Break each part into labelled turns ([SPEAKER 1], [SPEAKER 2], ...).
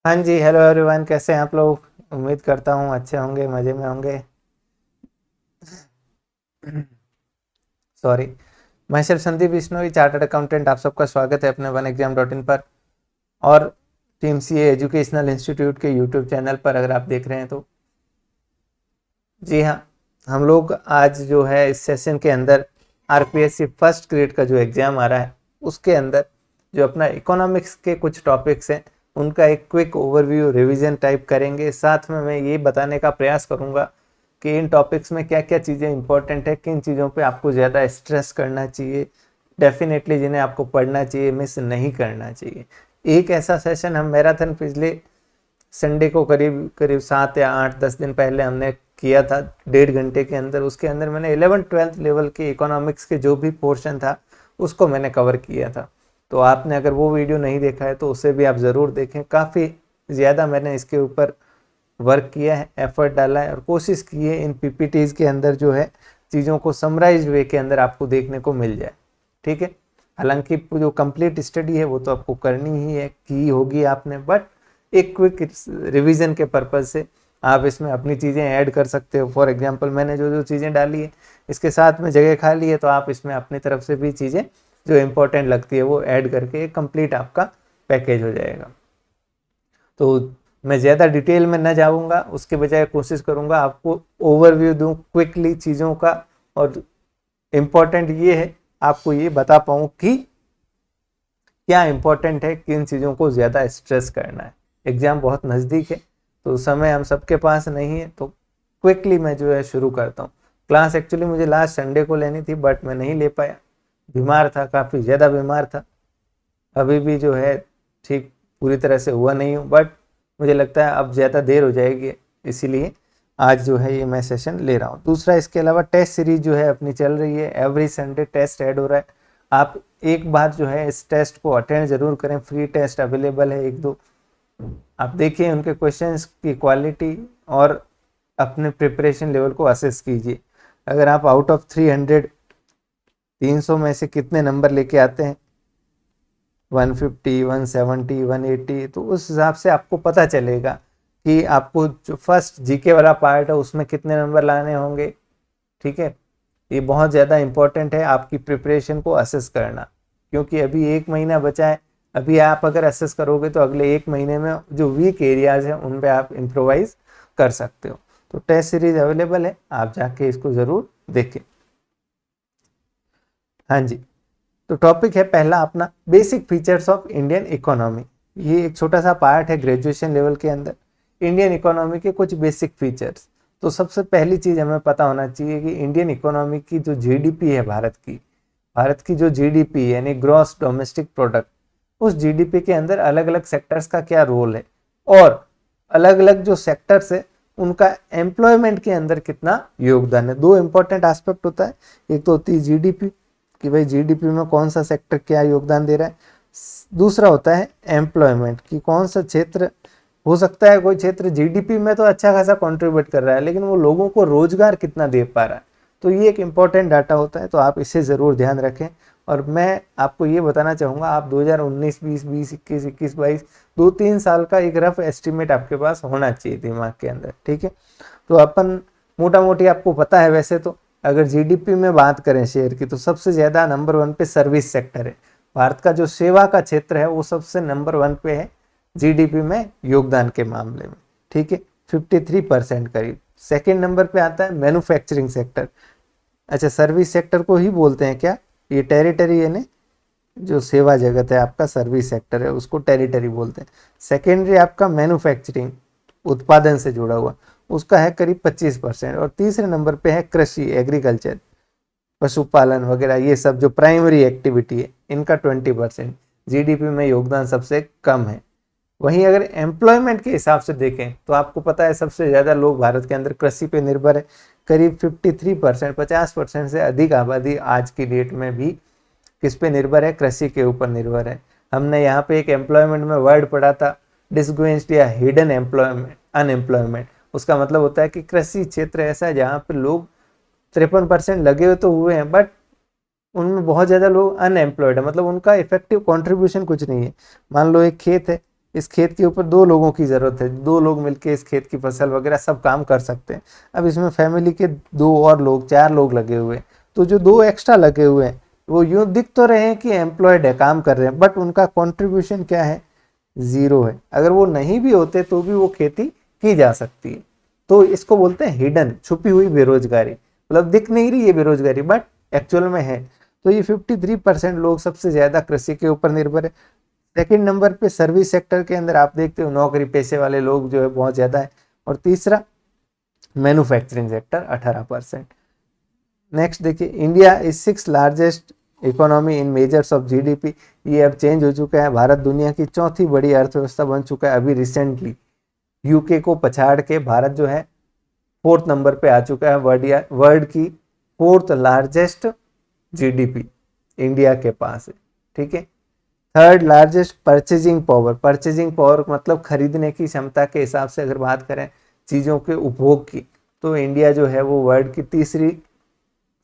[SPEAKER 1] हाँ जी, hello everyone, कैसे हैं आप लोग। उम्मीद करता हूँ अच्छे होंगे, मज़े में होंगे। सॉरी। मैं सिर्फ संदीप बिश्नोई, चार्टर्ड अकाउंटेंट। आप सबका स्वागत है अपने वन एग्जाम डॉट इन पर और टीम सी एजुकेशनल इंस्टीट्यूट के यूट्यूब चैनल पर, अगर आप देख रहे हैं तो। जी हाँ, हम लोग आज जो है इस सेशन के अंदर आरपीएससी फर्स्ट ग्रेड का जो एग्ज़ाम आ रहा है उसके अंदर जो अपना इकोनॉमिक्स के कुछ टॉपिक्स हैं उनका एक क्विक ओवरव्यू रिवीजन टाइप करेंगे। साथ में मैं ये बताने का प्रयास करूँगा कि इन टॉपिक्स में क्या क्या चीज़ें इंपॉर्टेंट है, किन चीज़ों पे आपको ज़्यादा स्ट्रेस करना चाहिए, डेफिनेटली जिन्हें आपको पढ़ना चाहिए, मिस नहीं करना चाहिए। एक ऐसा सेशन हम मैराथन पिछले संडे को करीब करीब 7 या 8 10 दिन पहले हमने किया था, 1.5 घंटे के अंदर। उसके अंदर मैंने 11th-12th लेवल के इकोनॉमिक्स के जो भी पोर्शन था उसको मैंने कवर किया था। तो आपने अगर वो वीडियो नहीं देखा है तो उसे भी आप ज़रूर देखें। काफ़ी ज़्यादा मैंने इसके ऊपर वर्क किया है, एफर्ट डाला है और कोशिश की है इन पीपीटीज़ के अंदर जो है चीज़ों को समराइज वे के अंदर आपको देखने को मिल जाए। ठीक है, हालांकि जो कंप्लीट स्टडी है वो तो आपको करनी ही है, की होगी आपने, बट एक क्विक रिवीजन के पर्पज़ से आप इसमें अपनी चीज़ें ऐड कर सकते हो। फॉर एग्जांपल मैंने जो जो चीज़ें डाली है इसके साथ में जगह खाली है, तो आप इसमें अपनी तरफ से भी चीज़ें जो इम्पोर्टेंट लगती है वो ऐड करके एक कंप्लीट आपका पैकेज हो जाएगा। तो मैं ज़्यादा डिटेल में न जाऊँगा, उसके बजाय कोशिश करूँगा आपको ओवरव्यू दूँ क्विकली चीज़ों का, और इम्पोर्टेंट ये है आपको ये बता पाऊँ कि क्या इम्पोर्टेंट है, किन चीज़ों को ज़्यादा स्ट्रेस करना है। एग्ज़ाम बहुत नज़दीक है तो समय हम सबके पास नहीं है, तो क्विकली मैं जो है शुरू करता हूँ। क्लास एक्चुअली मुझे लास्ट संडे को लेनी थी बट मैं नहीं ले पाया, बीमार था, काफ़ी ज़्यादा बीमार था। अभी भी जो है ठीक पूरी तरह से हुआ नहीं हूँ, बट मुझे लगता है अब ज़्यादा देर हो जाएगी, इसीलिए आज जो है ये मैं सेशन ले रहा हूँ। दूसरा, इसके अलावा टेस्ट सीरीज जो है अपनी चल रही है, एवरी संडे टेस्ट ऐड हो रहा है। आप एक बार जो है इस टेस्ट को अटेंड ज़रूर करें, फ्री टेस्ट अवेलेबल है 1-2। आप देखिए उनके क्वेश्चंस की क्वालिटी और अपने प्रिपरेशन लेवल को असेस कीजिए। अगर आप आउट ऑफ 300 में से कितने नंबर लेके आते हैं, 150, 170, 180, तो उस हिसाब से आपको पता चलेगा कि आपको जो फर्स्ट जीके वाला पार्ट है उसमें कितने नंबर लाने होंगे। ठीक है, ये बहुत ज़्यादा इम्पोर्टेंट है आपकी प्रिपरेशन को असेस करना, क्योंकि अभी 1 महीना बचा है। अभी आप अगर असेस करोगे तो अगले 1 महीने में जो वीक एरियाज़ हैं उन पे आप इम्प्रोवाइज कर सकते हो। तो टेस्ट सीरीज अवेलेबल है, आप जाके इसको ज़रूर देखें। हाँ जी, तो टॉपिक है पहला अपना basic features of Indian economy. ये एक छोटा सा पार्ट है ग्रेजुएशन लेवल के अंदर, इंडियन इकोनॉमी के कुछ बेसिक फीचर्स। तो सबसे पहली चीज़ हमें पता होना चाहिए कि इंडियन इकोनॉमी की जो जीडीपी है भारत की जो जीडीपी यानी ग्रॉस डोमेस्टिक प्रोडक्ट, उस जीडीपी के अंदर अलग अलग सेक्टर्स का क्या रोल है, और अलग अलग जो सेक्टर्स है उनका एम्प्लॉयमेंट के अंदर कितना योगदान है। दो इंपॉर्टेंट एस्पेक्ट होता है, एक तो होती है जीडीपी कि भाई जीडीपी में कौन सा सेक्टर क्या योगदान दे रहा है, दूसरा होता है एम्प्लॉयमेंट कि कौन सा क्षेत्र, हो सकता है कोई क्षेत्र जीडीपी में तो अच्छा खासा कंट्रीब्यूट कर रहा है लेकिन वो लोगों को रोजगार कितना दे पा रहा है। तो ये एक इम्पॉर्टेंट डाटा होता है, तो आप इसे ज़रूर ध्यान रखें। और मैं आपको ये बताना चाहूँगा, आप 2019, 20, 20, 21, 21, 22 2-3 साल का एक रफ एस्टिमेट आपके पास होना चाहिए दिमाग के अंदर। ठीक है, तो अपन मोटा मोटी आपको पता है वैसे तो अगर जीडीपी में बात करें शेयर की तो सबसे ज़्यादा नंबर 1 पे सर्विस सेक्टर है। भारत का जो सेवा का क्षेत्र है वो सबसे नंबर 1 पे है जीडीपी में योगदान के मामले में। ठीक है, 53% करीब। सेकेंड नंबर पे आता है मैन्युफैक्चरिंग सेक्टर। अच्छा, सर्विस सेक्टर को ही बोलते हैं क्या, ये टेरिटरी यानी जो सेवा जगत है आपका, सर्विस सेक्टर है उसको टेरिटरी बोलते हैं। सेकेंडरी आपका मैन्युफैक्चरिंग, उत्पादन से जुड़ा हुआ, उसका है करीब 25%। और तीसरे नंबर पे है कृषि, एग्रीकल्चर, पशुपालन वगैरह, ये सब जो प्राइमरी एक्टिविटी है इनका 20% जीडीपी में योगदान सबसे कम है। वहीं अगर एम्प्लॉयमेंट के हिसाब से देखें तो आपको पता है सबसे ज़्यादा लोग भारत के अंदर कृषि पे निर्भर है, करीब 53%, 50% से अधिक आबादी आज की डेट में भी किस पे निर्भर है, कृषि के ऊपर निर्भर है। हमने यहाँ पे एक एम्प्लॉयमेंट में वर्ड पढ़ा था, डिसग्वेंस्ड या हिडन एम्प्लॉयमेंट, अनएम्प्लॉयमेंट। उसका मतलब होता है कि कृषि क्षेत्र ऐसा है जहाँ पे लोग 53% लगे हुए तो हुए हैं बट उनमें बहुत ज़्यादा लोग अनएम्प्लॉयड है, मतलब उनका इफेक्टिव कंट्रीब्यूशन कुछ नहीं है। मान लो एक खेत है, इस खेत के ऊपर 2 लोगों की ज़रूरत है, 2 लोग मिलके इस खेत की फसल वगैरह सब काम कर सकते हैं। अब इसमें फैमिली के 2 और लोग, 4 लोग लगे हुए हैं, तो जो 2 एक्स्ट्रा लगे हुए हैं वो यूँ दिख तो रहे हैं कि एम्प्लॉयड है, काम कर रहे हैं, बट उनका कॉन्ट्रीब्यूशन क्या है, 0 है। अगर वो नहीं भी होते तो भी वो खेती की जा सकती है। तो इसको बोलते हैं हिडन, छुपी हुई बेरोजगारी, मतलब दिख नहीं रही ये बेरोजगारी बट एक्चुअल में है। तो ये 53% लोग सबसे ज्यादा कृषि के ऊपर निर्भर है। सेकंड नंबर पे सर्विस सेक्टर के अंदर आप देखते हो नौकरी पेशे वाले लोग जो है बहुत ज्यादा है। और तीसरा मैन्युफैक्चरिंग सेक्टर 18%। नेक्स्ट देखिए, India is 6th largest economy in measures of GDP. ये अब चेंज हो चुका है, भारत दुनिया की 4थी बड़ी अर्थव्यवस्था बन चुका है अभी रिसेंटली। यूके को पछाड़ के भारत जो है 4th नंबर पे आ चुका है। वर्ल्ड की 4th लार्जेस्ट जीडीपी इंडिया के पास है, ठीक है। 3rd largest purchasing power, purchasing power मतलब खरीदने की क्षमता के हिसाब से अगर बात करें चीज़ों के उपभोग की, तो इंडिया जो है वो वर्ल्ड की 3री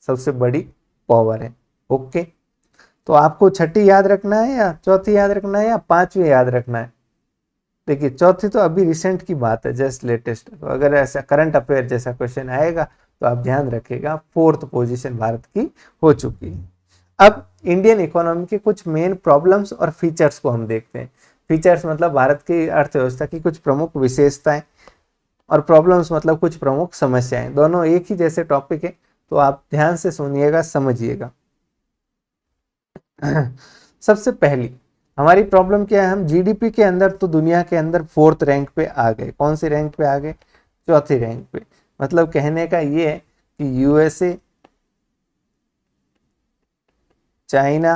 [SPEAKER 1] सबसे बड़ी पावर है। ओके, तो आपको छठी याद रखना है या चौथी याद रखना है या 5वीं याद रखना है? देखिए चौथी तो अभी रिसेंट की बात है, जस्ट लेटेस्ट। तो अगर ऐसा करंट अफेयर जैसा क्वेश्चन आएगा तो आप ध्यान रखिएगा, 4th पोजीशन भारत की हो चुकी है। अब इंडियन इकोनॉमी के कुछ मेन प्रॉब्लम्स और फीचर्स को हम देखते हैं। फीचर्स मतलब भारत की अर्थव्यवस्था की कुछ प्रमुख विशेषताएं, और प्रॉब्लम्स मतलब कुछ प्रमुख समस्याएं। दोनों एक ही जैसे टॉपिक है, तो आप ध्यान से सुनिएगा, समझिएगा। सबसे पहली हमारी प्रॉब्लम क्या है, हम जीडीपी के अंदर तो दुनिया के अंदर 4th रैंक पे आ गए। कौन सी रैंक पे आ गए? 4थी रैंक पे। मतलब कहने का ये है कि यूएसए, चाइना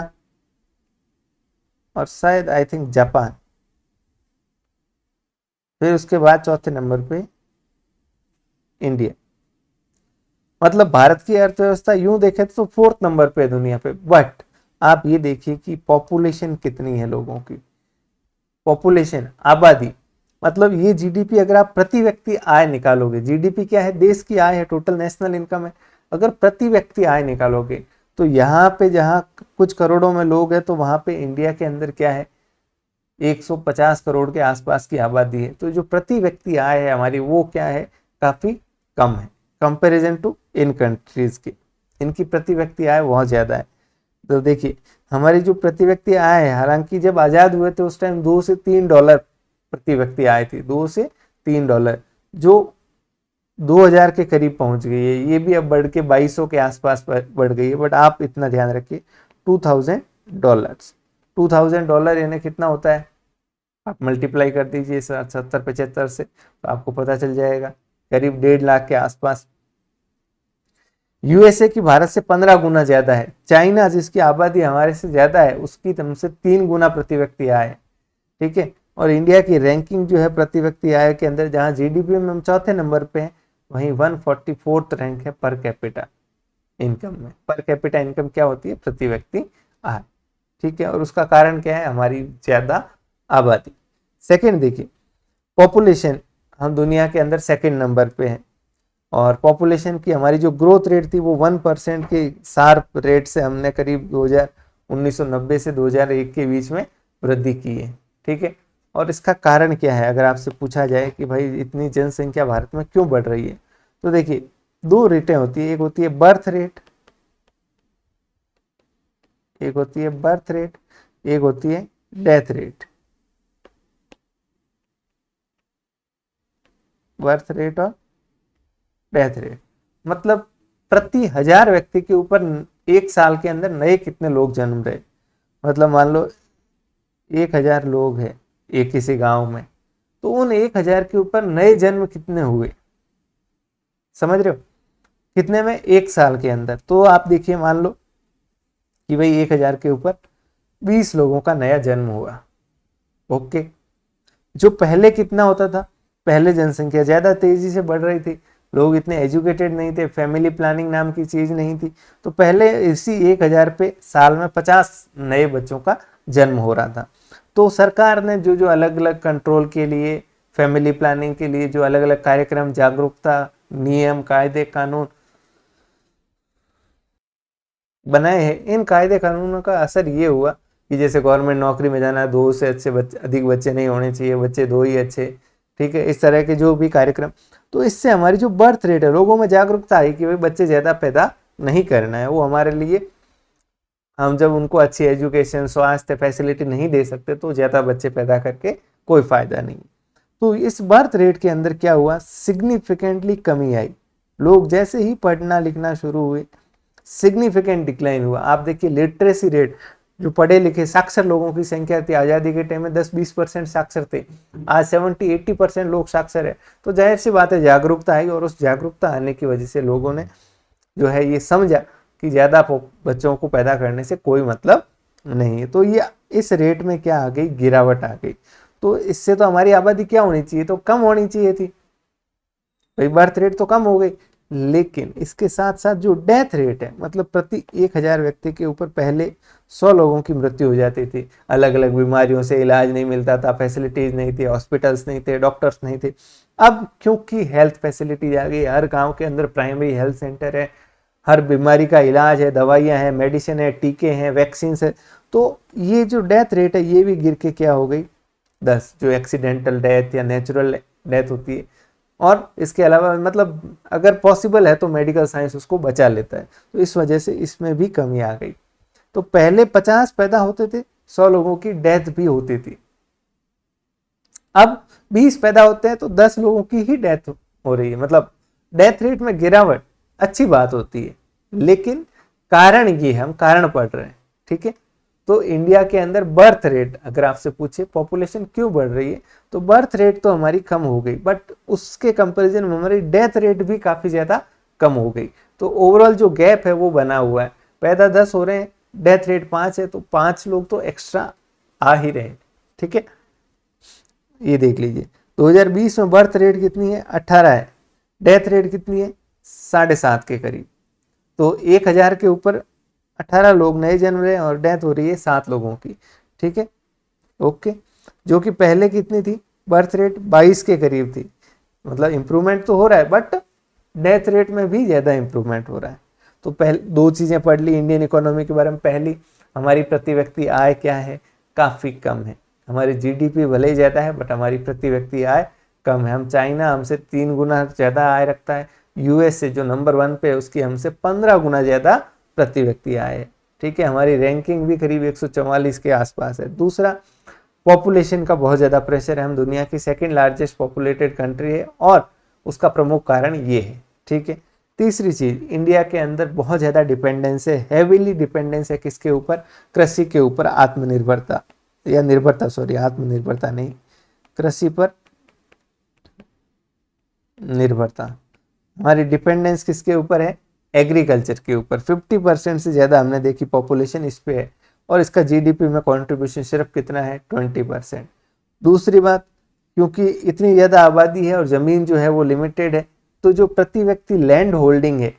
[SPEAKER 1] और शायद आई थिंक जापान, फिर उसके बाद चौथे नंबर पे इंडिया। मतलब भारत की अर्थव्यवस्था यूं देखे तो 4th नंबर पे है दुनिया पे। बट आप ये देखिए कि पॉपुलेशन कितनी है लोगों की, पॉपुलेशन, आबादी। मतलब ये जीडीपी अगर आप प्रति व्यक्ति आय निकालोगे, जीडीपी क्या है, देश की आय है, टोटल नेशनल इनकम है। अगर प्रति व्यक्ति आय निकालोगे तो यहाँ पे जहाँ कुछ करोड़ों में लोग हैं, तो वहां पे इंडिया के अंदर क्या है, 150 करोड़ के आसपास की आबादी है। तो जो प्रति व्यक्ति आय है हमारी, वो क्या है, काफी कम है कंपैरिजन टू इन कंट्रीज की। इनकी प्रति व्यक्ति आय बहुत ज्यादा है। तो देखिए हमारी जो प्रति व्यक्ति आय है, हालांकि जब आजाद हुए थे उस टाइम $2 से $3 प्रति व्यक्ति आय थी, $2 से $3, जो 2000 के करीब पहुंच गई है। ये भी अब बढ़ के 2200 के आसपास बढ़ गई है। बट आप इतना ध्यान रखिए, $2000, $2000 यानी कितना होता है, आप मल्टीप्लाई कर दीजिए 70-75 से, तो आपको पता चल जाएगा, करीब 1.5 लाख के आसपास। यूएसए की भारत से 15 गुना ज्यादा है। चाइना जिसकी आबादी हमारे से ज्यादा है, उसकी हमसे 3 गुना प्रति व्यक्ति आय है, ठीक है। और इंडिया की रैंकिंग जो है प्रति व्यक्ति आय के अंदर, जहां जीडीपी में हम चौथे नंबर पे हैं, वहीं 144th रैंक है पर कैपिटा इनकम में। पर कैपिटा इनकम क्या होती है, प्रति व्यक्ति आय, ठीक है। और उसका कारण क्या है, हमारी ज्यादा आबादी। सेकंड देखिए, पॉपुलेशन, हम दुनिया के अंदर सेकंड नंबर पे हैं। और पॉपुलेशन की हमारी जो ग्रोथ रेट थी वो 1% के शार्प रेट से हमने करीब 1990 से 2001 के बीच में वृद्धि की है, ठीक है। और इसका कारण क्या है, अगर आपसे पूछा जाए कि भाई इतनी जनसंख्या भारत में क्यों बढ़ रही है, तो देखिए 2 रेटें होती है। एक होती है बर्थ रेट, एक होती है बर्थ रेट, एक होती है डेथ रेट। बर्थ रेट और डेथ रेट मतलब प्रति 1000 व्यक्ति के ऊपर एक साल के अंदर नए कितने लोग जन्म रहे। मतलब मान लो 1000 लोग हैं एक किसी गांव में, तो उन 1000 के ऊपर नए जन्म कितने हुए, समझ रहे हो, कितने में, एक साल के अंदर। तो आप देखिए, मान लो कि भाई 1000 के ऊपर 20 लोगों का नया जन्म हुआ। ओके, जो पहले कितना होता था, पहले जनसंख्या ज्यादा तेजी से बढ़ रही थी, लोग इतने एजुकेटेड नहीं थे, फैमिली प्लानिंग नाम की चीज नहीं थी, तो पहले इसी 1000 पे साल में 50 नए बच्चों का जन्म हो रहा था। तो सरकार ने जो जो अलग अलग कंट्रोल के लिए, फैमिली प्लानिंग के लिए जो अलग अलग कार्यक्रम, जागरूकता, नियम, कायदे कानून बनाए हैं, इन कायदे कानूनों का असर ये हुआ कि जैसे गवर्नमेंट नौकरी में जाना, 2 से अधिक बच्चे नहीं होने चाहिए, बच्चे 2 ही अच्छे, ठीक है, इस तरह के जो भी कार्यक्रम। तो इससे हमारी जो बर्थ रेट है, लोगों में जागरूकता आई कि भाई बच्चे ज़्यादा पैदा नहीं करना है। वो हमारे लिए, हम जब उनको अच्छी एजुकेशन, स्वास्थ्य फैसिलिटी नहीं दे सकते तो ज़्यादा बच्चे पैदा करके कोई फायदा नहीं। तो इस बर्थ रेट के अंदर क्या हुआ, सिग्निफिकेंटली कमी आई। लोग जैसे ही पढ़ना लिखना शुरू हुए, सिग्निफिकेंट डिक्लाइन हुआ। आप देखिए लिटरेसी रेट, जो पढ़े लिखे साक्षर लोगों की संख्या थी आज़ादी के टाइम में 10-20% साक्षर थे, आज 70-80% लोग साक्षर है। तो जाहिर सी बात है जागरूकता आई, और उस जागरूकता आने की वजह से लोगों ने जो है ये समझा कि ज़्यादा बच्चों को पैदा करने से कोई मतलब नहीं है। तो ये इस रेट में क्या आ गई, गिरावट आ गई। तो इससे तो हमारी आबादी क्या होनी चाहिए, तो कम होनी चाहिए थी भाई, बर्थ रेट तो कम हो गई। लेकिन इसके साथ साथ जो डेथ रेट है, मतलब प्रति 1000 व्यक्ति के ऊपर पहले 100 लोगों की मृत्यु हो जाती थी। अलग अलग बीमारियों से इलाज नहीं मिलता था, फैसिलिटीज नहीं थी, हॉस्पिटल्स नहीं थे, डॉक्टर्स नहीं थे। अब क्योंकि हेल्थ फैसिलिटीज आ गई, हर गांव के अंदर प्राइमरी हेल्थ सेंटर है, हर बीमारी का इलाज है, दवाइयाँ हैं, मेडिसिन है, टीके हैं, वैक्सीन है, तो ये जो डेथ रेट है ये भी गिर के क्या हो गई 10, जो एक्सीडेंटल डेथ या नेचुरल डेथ होती है। और इसके अलावा मतलब अगर पॉसिबल है तो मेडिकल साइंस उसको बचा लेता है। तो इस वजह से इसमें भी कमी आ गई। तो पहले 50 पैदा होते थे, 100 लोगों की डेथ भी होती थी। अब 20 पैदा होते हैं तो 10 लोगों की ही डेथ हो रही है। मतलब डेथ रेट में गिरावट अच्छी बात होती है, लेकिन कारण ये हम कारण पढ़ रहे हैं, ठीक है। तो इंडिया के अंदर बर्थ रेट, अगर आपसे पूछे पॉपुलेशन क्यों बढ़ रही है, तो बर्थ रेट तो हमारी कम हो गई, बट उसके कंपैरिजन में हमारी डेथ रेट भी काफी ज्यादा कम हो गई। तो ओवरऑल जो गैप है वो बना हुआ है। पैदा 10 हो रहे हैं, डेथ रेट 5 है, तो 5 लोग तो एक्स्ट्रा आ ही रहे हैं, ठीक है। ये देख लीजिए 2020 में बर्थ रेट कितनी है, 18 है, डेथ रेट कितनी है, 7.5 के करीब। तो 1000 के ऊपर 18 लोग नए जन्म रहे हैं और डेथ हो रही है 7 लोगों की, ठीक है, ओके। जो कि पहले कितनी थी, बर्थ रेट 22 के करीब थी। मतलब इंप्रूवमेंट तो हो रहा है, बट डेथ रेट में भी ज़्यादा इंप्रूवमेंट हो रहा है। तो पहले 2 चीज़ें पढ़ ली इंडियन इकोनॉमी के बारे में। पहली, हमारी प्रति व्यक्ति आय क्या है, काफ़ी कम है। हमारी जीडीपी भले ही ज़्यादा है, बट हमारी प्रति व्यक्ति आय कम है। हम चाइना हमसे 3 गुना ज़्यादा आय रखता है, यूएस से जो नंबर 1 पे है उसकी हमसे 15 गुना ज़्यादा प्रति व्यक्ति आय है, ठीक है। हमारी रैंकिंग भी करीब 144 के आसपास है। दूसरा, पॉपुलेशन का बहुत ज़्यादा प्रेशर है, हम दुनिया की सेकंड लार्जेस्ट पॉपुलेटेड कंट्री है, और उसका प्रमुख कारण ये है, ठीक है। तीसरी चीज़, इंडिया के अंदर बहुत ज़्यादा डिपेंडेंस है, हैवीली डिपेंडेंस है किसके ऊपर, कृषि के ऊपर, आत्मनिर्भरता या निर्भरता, सॉरी आत्मनिर्भरता नहीं, कृषि पर निर्भरता। हमारी डिपेंडेंस किसके ऊपर है, एग्रीकल्चर के ऊपर। 50% से ज़्यादा हमने देखी पॉपुलेशन इस पे है, और इसका जीडीपी में कंट्रीब्यूशन सिर्फ कितना है, 20%। दूसरी बात, क्योंकि इतनी ज़्यादा आबादी है और ज़मीन जो है वो लिमिटेड है, तो जो प्रति व्यक्ति लैंड होल्डिंग है,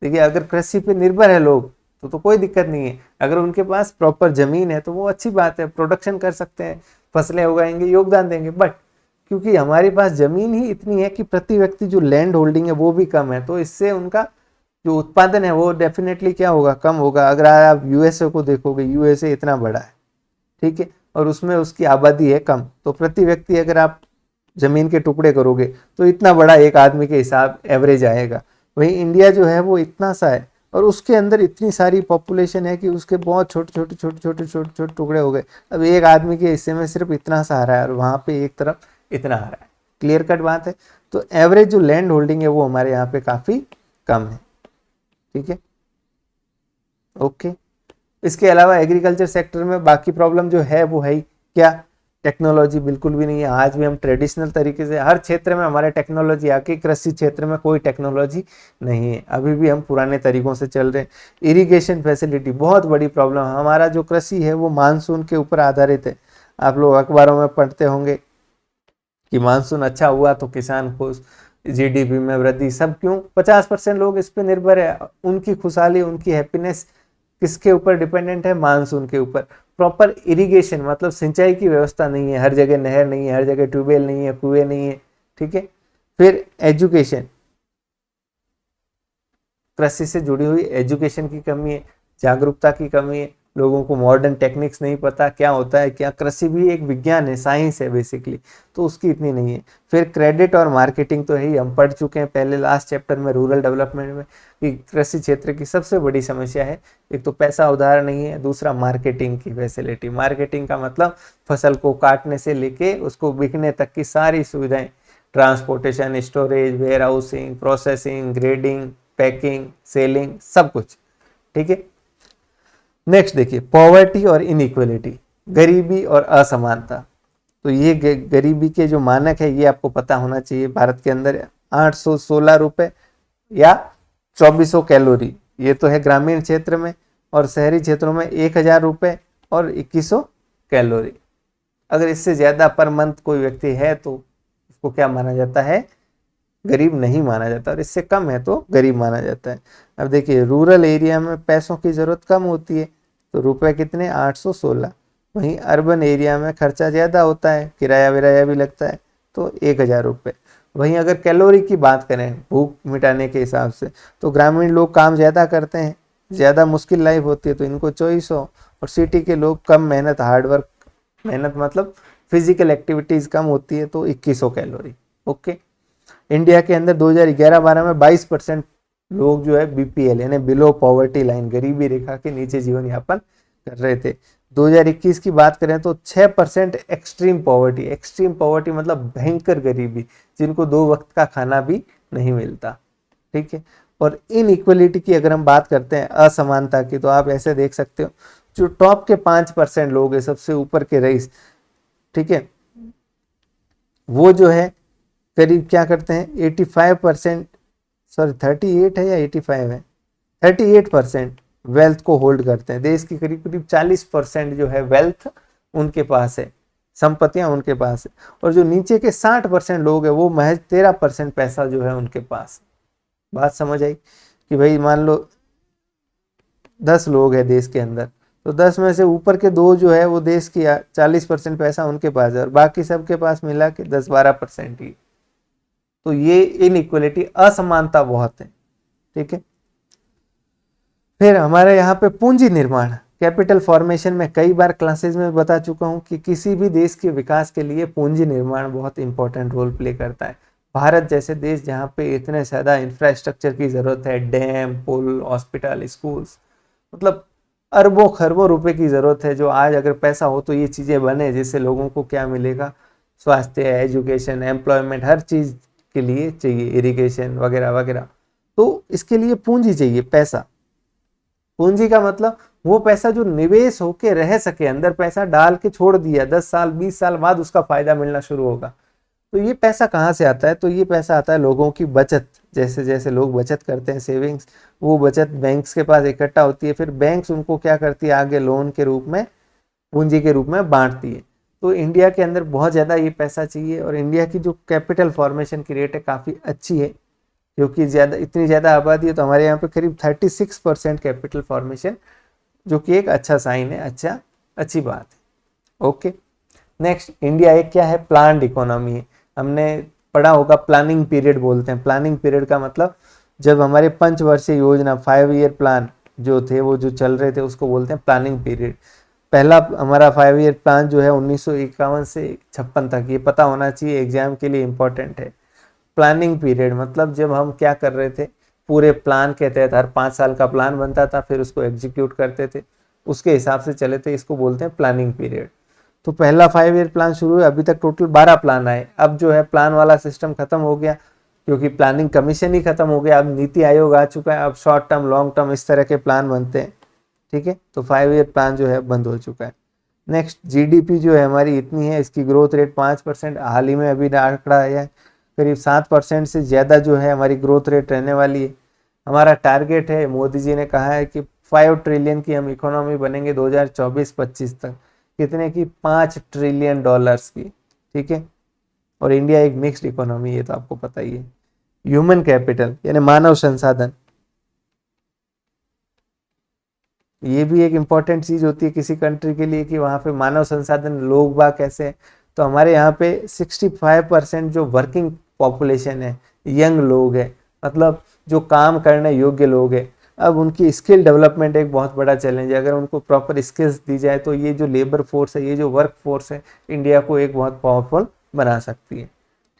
[SPEAKER 1] देखिए अगर कृषि पे निर्भर है लोग तो कोई दिक्कत नहीं है। अगर उनके पास प्रॉपर ज़मीन है तो वो अच्छी बात है, प्रोडक्शन कर सकते हैं, फसलें उगाएंगे, योगदान देंगे। बट क्योंकि हमारे पास ज़मीन ही इतनी है कि प्रति व्यक्ति जो लैंड होल्डिंग है वो भी कम है, तो इससे उनका जो उत्पादन है वो डेफिनेटली क्या होगा, कम होगा। अगर आप यूएसए को देखोगे, यूएसए इतना बड़ा है, ठीक है, और उसमें उसकी आबादी है कम, तो प्रति व्यक्ति अगर आप जमीन के टुकड़े करोगे तो इतना बड़ा एक आदमी के हिसाब एवरेज आएगा। वहीं इंडिया जो है वो इतना सा है, और उसके अंदर इतनी सारी पॉपुलेशन है कि उसके बहुत छोटे छोटे छोटे छोटे छोटे छोटे टुकड़े हो गए। अब एक आदमी के हिस्से में सिर्फ इतना सा आ रहा है, और वहाँ पे एक तरफ इतना आ रहा है। क्लियर कट बात है। तो एवरेज जो लैंड होल्डिंग है वो हमारे यहाँ पे काफ़ी कम है, ठीक है, ओके। इसके अलावा एग्रीकल्चर सेक्टर में बाकी प्रॉब्लम जो है वो है ही क्या, टेक्नोलॉजी बिल्कुल भी नहीं है। आज भी हम ट्रेडिशनल तरीके से हर क्षेत्र में हमारे टेक्नोलॉजी आके, कृषि क्षेत्र में कोई टेक्नोलॉजी नहीं है, अभी भी हम पुराने तरीकों से चल रहे हैं। इरिगेशन फैसिलिटी बहुत बड़ी प्रॉब्लम, हमारा जो कृषि है वो मानसून के ऊपर आधारित है। आप लोग अखबारों में पढ़ते होंगे कि मानसून अच्छा हुआ तो किसान खुश, जीडीपी में वृद्धि, सब क्यों, 50% लोग इस पे निर्भर है। उनकी खुशहाली, उनकी हैप्पीनेस किसके ऊपर डिपेंडेंट है, मानसून के ऊपर। प्रॉपर इरिगेशन मतलब सिंचाई की व्यवस्था नहीं है, हर जगह नहर नहीं है, हर जगह ट्यूबवेल नहीं है, कुएं नहीं है, ठीक है। फिर एजुकेशन, कृषि से जुड़ी हुई एजुकेशन की कमी है, जागरूकता की कमी है, लोगों को मॉडर्न टेक्निक्स नहीं पता क्या होता है क्या। कृषि भी एक विज्ञान है, साइंस है बेसिकली, तो उसकी इतनी नहीं है। फिर क्रेडिट और मार्केटिंग तो है ही, हम पढ़ चुके हैं पहले लास्ट चैप्टर में रूरल डेवलपमेंट में कि कृषि क्षेत्र की सबसे बड़ी समस्या है, एक तो पैसा उधार नहीं है, दूसरा मार्केटिंग की फैसिलिटी। मार्केटिंग का मतलब फसल को काटने से लेके उसको बिकने तक की सारी सुविधाएं, transportation, storage, warehousing, processing, grading, packing, selling, सब कुछ। ठीक है, नेक्स्ट देखिए पॉवर्टी और इनइक्वलिटी, गरीबी और असमानता। तो ये गरीबी के जो मानक है ये आपको पता होना चाहिए। भारत के अंदर 816 रुपए या 2400 कैलोरी, ये तो है ग्रामीण क्षेत्र में, और शहरी क्षेत्रों में 1000 रुपए और 2100 कैलोरी। अगर इससे ज्यादा पर मंथ कोई व्यक्ति है तो उसको क्या माना जाता है, गरीब नहीं माना जाता, और इससे कम है तो गरीब माना जाता है। अब देखिए रूरल एरिया में पैसों की जरूरत कम होती है, तो रुपए कितने, 816। वहीं अर्बन एरिया में खर्चा ज़्यादा होता है, किराया विराया भी लगता है, तो 1000 रुपये। वहीं अगर कैलोरी की बात करें भूख मिटाने के हिसाब से, तो ग्रामीण लोग काम ज़्यादा करते हैं, ज़्यादा मुश्किल लाइफ होती है, तो इनको 2400, और सिटी के लोग कम मेहनत, हार्डवर्क, मेहनत मतलब फिजिकल एक्टिविटीज़ कम होती है, तो 2100 कैलोरी। ओके, इंडिया के अंदर 2011-12 में 22% लोग जो है बीपीएल यानी बिलो पॉवर्टी लाइन, गरीबी रेखा के नीचे जीवन यापन कर रहे थे। 2021 की बात करें तो 6% एक्सट्रीम पॉवर्टी, एक्सट्रीम पॉवर्टी मतलब भयंकर गरीबी, जिनको 2 वक्त का खाना भी नहीं मिलता। ठीक है, और इनइक्वलिटी की अगर हम बात करते हैं, असमानता की, तो आप ऐसे देख सकते हो जो टॉप के 5% लोग है, सबसे ऊपर के रईस, ठीक है, वो जो है करीब क्या करते हैं, 85%, सॉरी 38 है या 85 है, 38% वेल्थ को होल्ड करते हैं। देश की करीब करीब 40% जो है वेल्थ उनके पास है, संपत्तियां उनके पास है, और जो नीचे के 60% लोग हैं वो महज 13% पैसा जो है उनके पास। बात समझ आई कि भाई मान लो 10 लोग हैं देश के अंदर, तो 10 में से ऊपर के 2 जो है वो देश की 40% पैसा उनके पास है, और बाकी सबके पास मिला के 10-12% ही। तो ये इनइक्वलिटी, असमानता बहुत है। ठीक है, फिर हमारे यहाँ पे पूंजी निर्माण, कैपिटल फॉर्मेशन में कई बार क्लासेस में बता चुका हूँ कि किसी भी देश के विकास के लिए पूंजी निर्माण बहुत इंपॉर्टेंट रोल प्ले करता है। भारत जैसे देश जहाँ पे इतने ज़्यादा इंफ्रास्ट्रक्चर की ज़रूरत है, डैम, पुल, हॉस्पिटल, स्कूल्स, मतलब अरबों खरबों रुपए की ज़रूरत है, जो आज अगर पैसा हो तो ये चीज़ें बने, जिससे लोगों को क्या मिलेगा, स्वास्थ्य, एजुकेशन, एम्प्लॉयमेंट, हर चीज़ के लिए चाहिए, इरिगेशन वगैरह वगैरह। तो इसके लिए पूंजी चाहिए, पैसा। पूंजी का मतलब वो पैसा जो निवेश होके रह सके, अंदर पैसा डाल के छोड़ दिया, 10 साल 20 साल बाद उसका फायदा मिलना शुरू होगा। तो ये पैसा कहाँ से आता है, तो ये पैसा आता है लोगों की बचत। जैसे जैसे लोग बचत करते हैं, सेविंग्स, वो बचत बैंक्स के पास इकट्ठा होती है, फिर बैंक्स उनको क्या करती है, आगे लोन के रूप में, पूंजी के रूप में बांटती है। तो इंडिया के अंदर बहुत ज़्यादा ये पैसा चाहिए, और इंडिया की जो कैपिटल फॉर्मेशन की रेट है काफ़ी अच्छी है, क्योंकि इतनी ज़्यादा आबादी है, तो हमारे यहाँ पे करीब 36% कैपिटल फॉर्मेशन, जो कि एक अच्छा साइन है, अच्छी बात है। ओके, नेक्स्ट, इंडिया एक क्या है, प्लान्ड इकोनॉमी है। हमने पढ़ा होगा, प्लानिंग पीरियड बोलते हैं। प्लानिंग पीरियड का मतलब जब हमारे 5 वर्षीय योजना, 5 ईयर प्लान जो थे, वो जो चल रहे थे, उसको बोलते हैं प्लानिंग पीरियड। पहला हमारा 5 ईयर प्लान जो है 1951 से 56 तक, ये पता होना चाहिए, एग्जाम के लिए इंपॉर्टेंट है। प्लानिंग पीरियड मतलब जब हम क्या कर रहे थे, पूरे प्लान के तहत हर 5 साल का प्लान बनता था, फिर उसको एग्जीक्यूट करते थे, उसके हिसाब से चले थे, इसको बोलते हैं प्लानिंग पीरियड। तो पहला 5 ईयर प्लान शुरू हुआ, अभी तक टोटल 12 प्लान आए। अब जो है प्लान वाला सिस्टम खत्म हो गया, क्योंकि प्लानिंग कमीशन ही खत्म हो गया, अब नीति आयोग आ चुका है, अब शॉर्ट टर्म, लॉन्ग टर्म, इस तरह के प्लान बनते हैं। ठीक है, तो 5 ईयर प्लान जो है बंद हो चुका है। नेक्स्ट, जीडीपी जो है हमारी इतनी है, इसकी ग्रोथ रेट 5%, हाल ही में अभी आंकड़ा आया है, करीब 7% से ज़्यादा जो है हमारी ग्रोथ रेट रहने वाली है। हमारा टारगेट है, मोदी जी ने कहा है कि 5 ट्रिलियन की हम इकोनॉमी बनेंगे 2024-25 तक। कितने की, $5 ट्रिलियन की। ठीक है, और इंडिया एक मिक्स्ड इकोनॉमी है, तो आपको पता ही है। ह्यूमन कैपिटल यानी मानव संसाधन, ये भी एक इम्पॉर्टेंट चीज होती है किसी कंट्री के लिए, कि वहाँ पे मानव संसाधन, लोग बाग कैसे हैं। तो हमारे यहाँ पे 65% जो वर्किंग पॉपुलेशन है, यंग लोग है, मतलब जो काम करने योग्य लोग हैं। अब उनकी स्किल डेवलपमेंट एक बहुत बड़ा चैलेंज है। अगर उनको प्रॉपर स्किल्स दी जाए तो ये जो लेबर फोर्स है, ये जो वर्क फोर्स है, इंडिया को एक बहुत पावरफुल बना सकती है।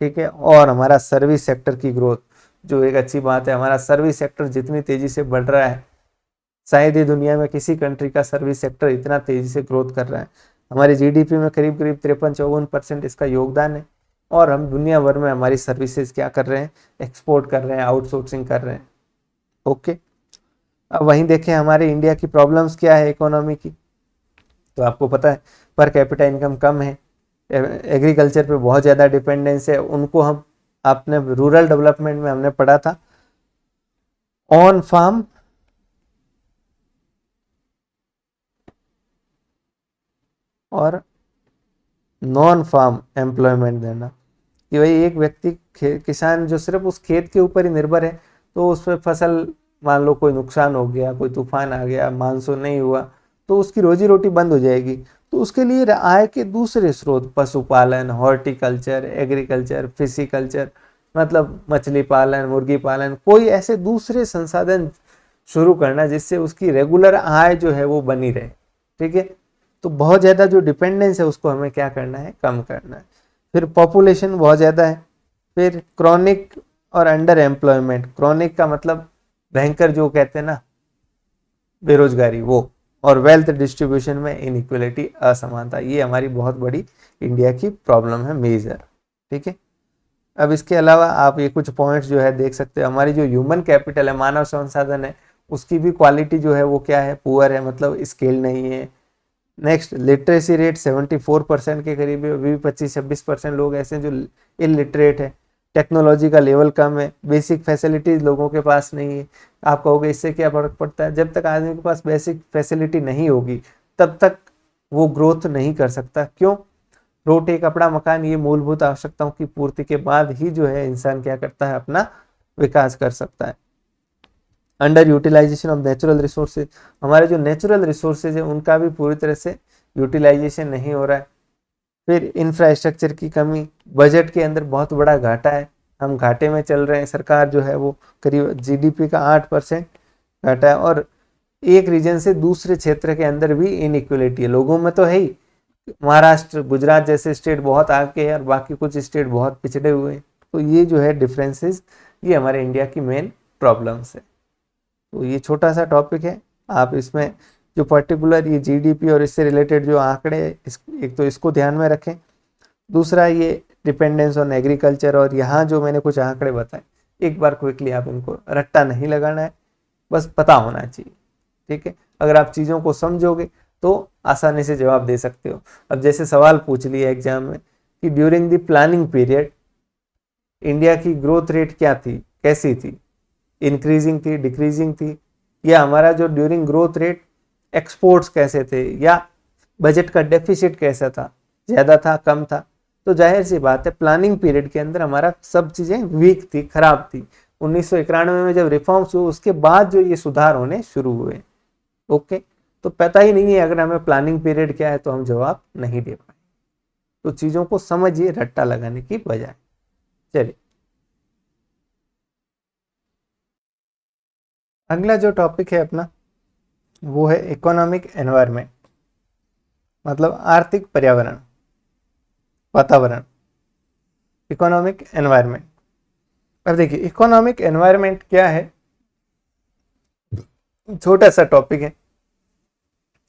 [SPEAKER 1] ठीक है। और हमारा सर्विस सेक्टर की ग्रोथ जो एक अच्छी बात है, हमारा सर्विस सेक्टर जितनी तेजी से बढ़ रहा है, शायद ही दुनिया में किसी कंट्री का सर्विस सेक्टर इतना तेजी से ग्रोथ कर रहा है। हमारे जीडीपी में करीब करीब 53-54% इसका योगदान है। और हम दुनिया भर में हमारी सर्विसेज क्या कर रहे हैं, एक्सपोर्ट कर रहे हैं, आउटसोर्सिंग कर रहे हैं। ओके। अब वहीं देखें हमारे इंडिया की प्रॉब्लम्स क्या है इकोनॉमी की, तो आपको पता है पर कैपिटा इनकम कम है, एग्रीकल्चर पे बहुत ज़्यादा डिपेंडेंस है। उनको हम आपने रूरल डेवलपमेंट में हमने पढ़ा था ऑन फार्म और नॉन फार्म एम्प्लॉयमेंट देना, कि भाई एक व्यक्ति किसान जो सिर्फ उस खेत के ऊपर ही निर्भर है, तो उस पर फसल मान लो कोई नुकसान हो गया, कोई तूफान आ गया, मानसून नहीं हुआ, तो उसकी रोजी रोटी बंद हो जाएगी। तो उसके लिए आय के दूसरे स्रोत पशुपालन, हॉर्टिकल्चर, एग्रीकल्चर, फिशिकल्चर, मतलब मछली पालन, मुर्गी पालन, कोई ऐसे दूसरे संसाधन शुरू करना जिससे उसकी रेगुलर आय जो है वो बनी रहे। ठीक है। तो बहुत ज़्यादा जो डिपेंडेंस है उसको हमें क्या करना है, कम करना है। फिर पॉपुलेशन बहुत ज़्यादा है। फिर क्रॉनिक और अंडर एम्प्लॉयमेंट, क्रॉनिक का मतलब भयंकर जो कहते हैं ना बेरोजगारी, वो, और वेल्थ डिस्ट्रीब्यूशन में इनइक्वलिटी, असमानता, ये हमारी बहुत बड़ी इंडिया की प्रॉब्लम है, मेजर। ठीक है। अब इसके अलावा आप ये कुछ पॉइंट्स जो है देख सकते हैं। हमारी जो ह्यूमन कैपिटल है, मानव संसाधन है, उसकी भी क्वालिटी जो है वो क्या है, पुअर है, मतलब स्किल नहीं है। नेक्स्ट, लिटरेसी रेट 74% के करीब है। अभी भी 25-26% लोग ऐसे हैं जो इलिटरेट है। टेक्नोलॉजी का लेवल कम है, बेसिक फैसिलिटीज लोगों के पास नहीं है। आप कहोगे इससे क्या फर्क पड़ता है, जब तक आदमी के पास बेसिक फैसिलिटी नहीं होगी तब तक वो ग्रोथ नहीं कर सकता। क्यों? रोटी, कपड़ा, मकान, ये मूलभूत आवश्यकताओं की पूर्ति के बाद ही जो है इंसान क्या करता है, अपना विकास कर सकता है। Under utilisation of natural resources, हमारे जो नेचुरल रिसोर्सेज है उनका भी पूरी तरह से यूटिलाइजेशन नहीं हो रहा है। फिर इंफ्रास्ट्रक्चर की कमी, बजट के अंदर बहुत बड़ा घाटा है, हम घाटे में चल रहे हैं। सरकार जो है वो करीब जीडीपी का 8% घाटा है। और एक रीजन से दूसरे क्षेत्र के अंदर भी इनइक्वलिटी है। लोगों में तो है ही, महाराष्ट्र, गुजरात जैसे स्टेट बहुत आगे है और बाकी कुछ स्टेट बहुत पिछड़े हुए हैं। तो ये जो है डिफरेंसेस, ये हमारे इंडिया की मेन प्रॉब्लम्स है। तो ये छोटा सा टॉपिक है, आप इसमें जो पर्टिकुलर ये जीडीपी और इससे रिलेटेड जो आंकड़े, एक तो इसको ध्यान में रखें। दूसरा ये डिपेंडेंस ऑन एग्रीकल्चर, और यहाँ जो मैंने कुछ आंकड़े बताए, एक बार क्विकली आप इनको रट्टा नहीं लगाना है, बस पता होना चाहिए। ठीक है। अगर आप चीज़ों को समझोगे तो आसानी से जवाब दे सकते हो। अब जैसे सवाल पूछ लिया एग्जाम में कि during the planning period India की ग्रोथ रेट क्या थी, कैसी थी, इंक्रीजिंग थी, डिक्रीजिंग थी, या हमारा जो ड्यूरिंग ग्रोथ रेट एक्सपोर्ट्स कैसे थे, या बजट का डेफिसिट कैसा था, ज़्यादा था, कम था। तो जाहिर सी बात है प्लानिंग पीरियड के अंदर हमारा सब चीज़ें वीक थी, खराब थी। 1991 में जब रिफॉर्म्स हुए उसके बाद जो ये सुधार होने शुरू हुए। ओके। तो पता ही नहीं है अगर हमें प्लानिंग पीरियड क्या है तो हम जवाब नहीं दे पाए। तो चीज़ों को समझिए रट्टा लगाने की बजाय। चलिए अगला जो टॉपिक है अपना वो है इकोनॉमिक एनवायरनमेंट, मतलब आर्थिक पर्यावरण, वातावरण, इकोनॉमिक एनवायरनमेंट। अब देखिए इकोनॉमिक एनवायरनमेंट क्या है, छोटा सा टॉपिक है।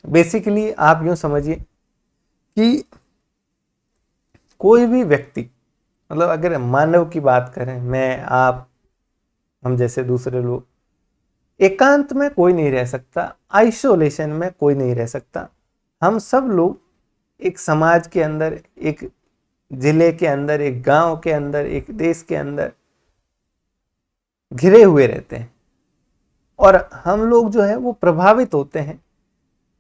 [SPEAKER 1] बेसिकली आप यूं समझिए कि कोई भी व्यक्ति, मतलब अगर मानव की बात करें, मैं, आप, हम जैसे दूसरे लोग, एकांत में कोई नहीं रह सकता, आइसोलेशन में कोई नहीं रह सकता। हम सब लोग एक समाज के अंदर, एक जिले के अंदर, एक गांव के अंदर, एक देश के अंदर घिरे हुए रहते हैं, और हम लोग जो है वो प्रभावित होते हैं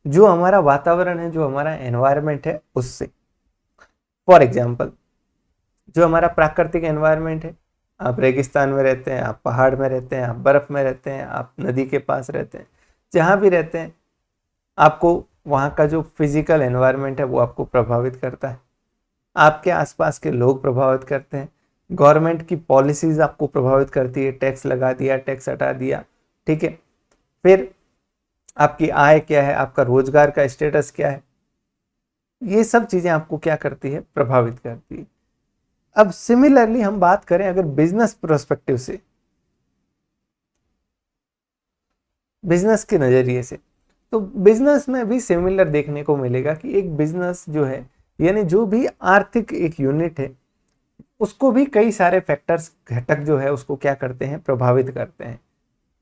[SPEAKER 1] जो हमारा वातावरण है, जो हमारा एनवायरनमेंट है उससे। फॉर एग्जाम्पल, जो हमारा प्राकृतिक एनवायरनमेंट है, आप रेगिस्तान में रहते हैं, आप पहाड़ में रहते हैं, आप बर्फ में रहते हैं, आप नदी के पास रहते हैं, जहाँ भी रहते हैं आपको वहाँ का जो फिजिकल एनवायरनमेंट है वो आपको प्रभावित करता है। आपके आसपास के लोग प्रभावित करते हैं, गवर्नमेंट की पॉलिसीज आपको प्रभावित करती है, टैक्स लगा दिया, टैक्स हटा दिया, ठीक है। फिर आपकी आय क्या है, आपका रोजगार का स्टेटस क्या है, ये सब चीजें आपको क्या करती है, प्रभावित करती है। अब सिमिलरली हम बात करें अगर बिजनेस प्रोस्पेक्टिव से, बिजनेस के नजरिए से, तो बिजनेस में भी सिमिलर देखने को मिलेगा कि एक बिजनेस जो है, यानी जो भी आर्थिक एक यूनिट है, उसको भी कई सारे फैक्टर्स, घटक जो है उसको क्या करते हैं, प्रभावित करते हैं।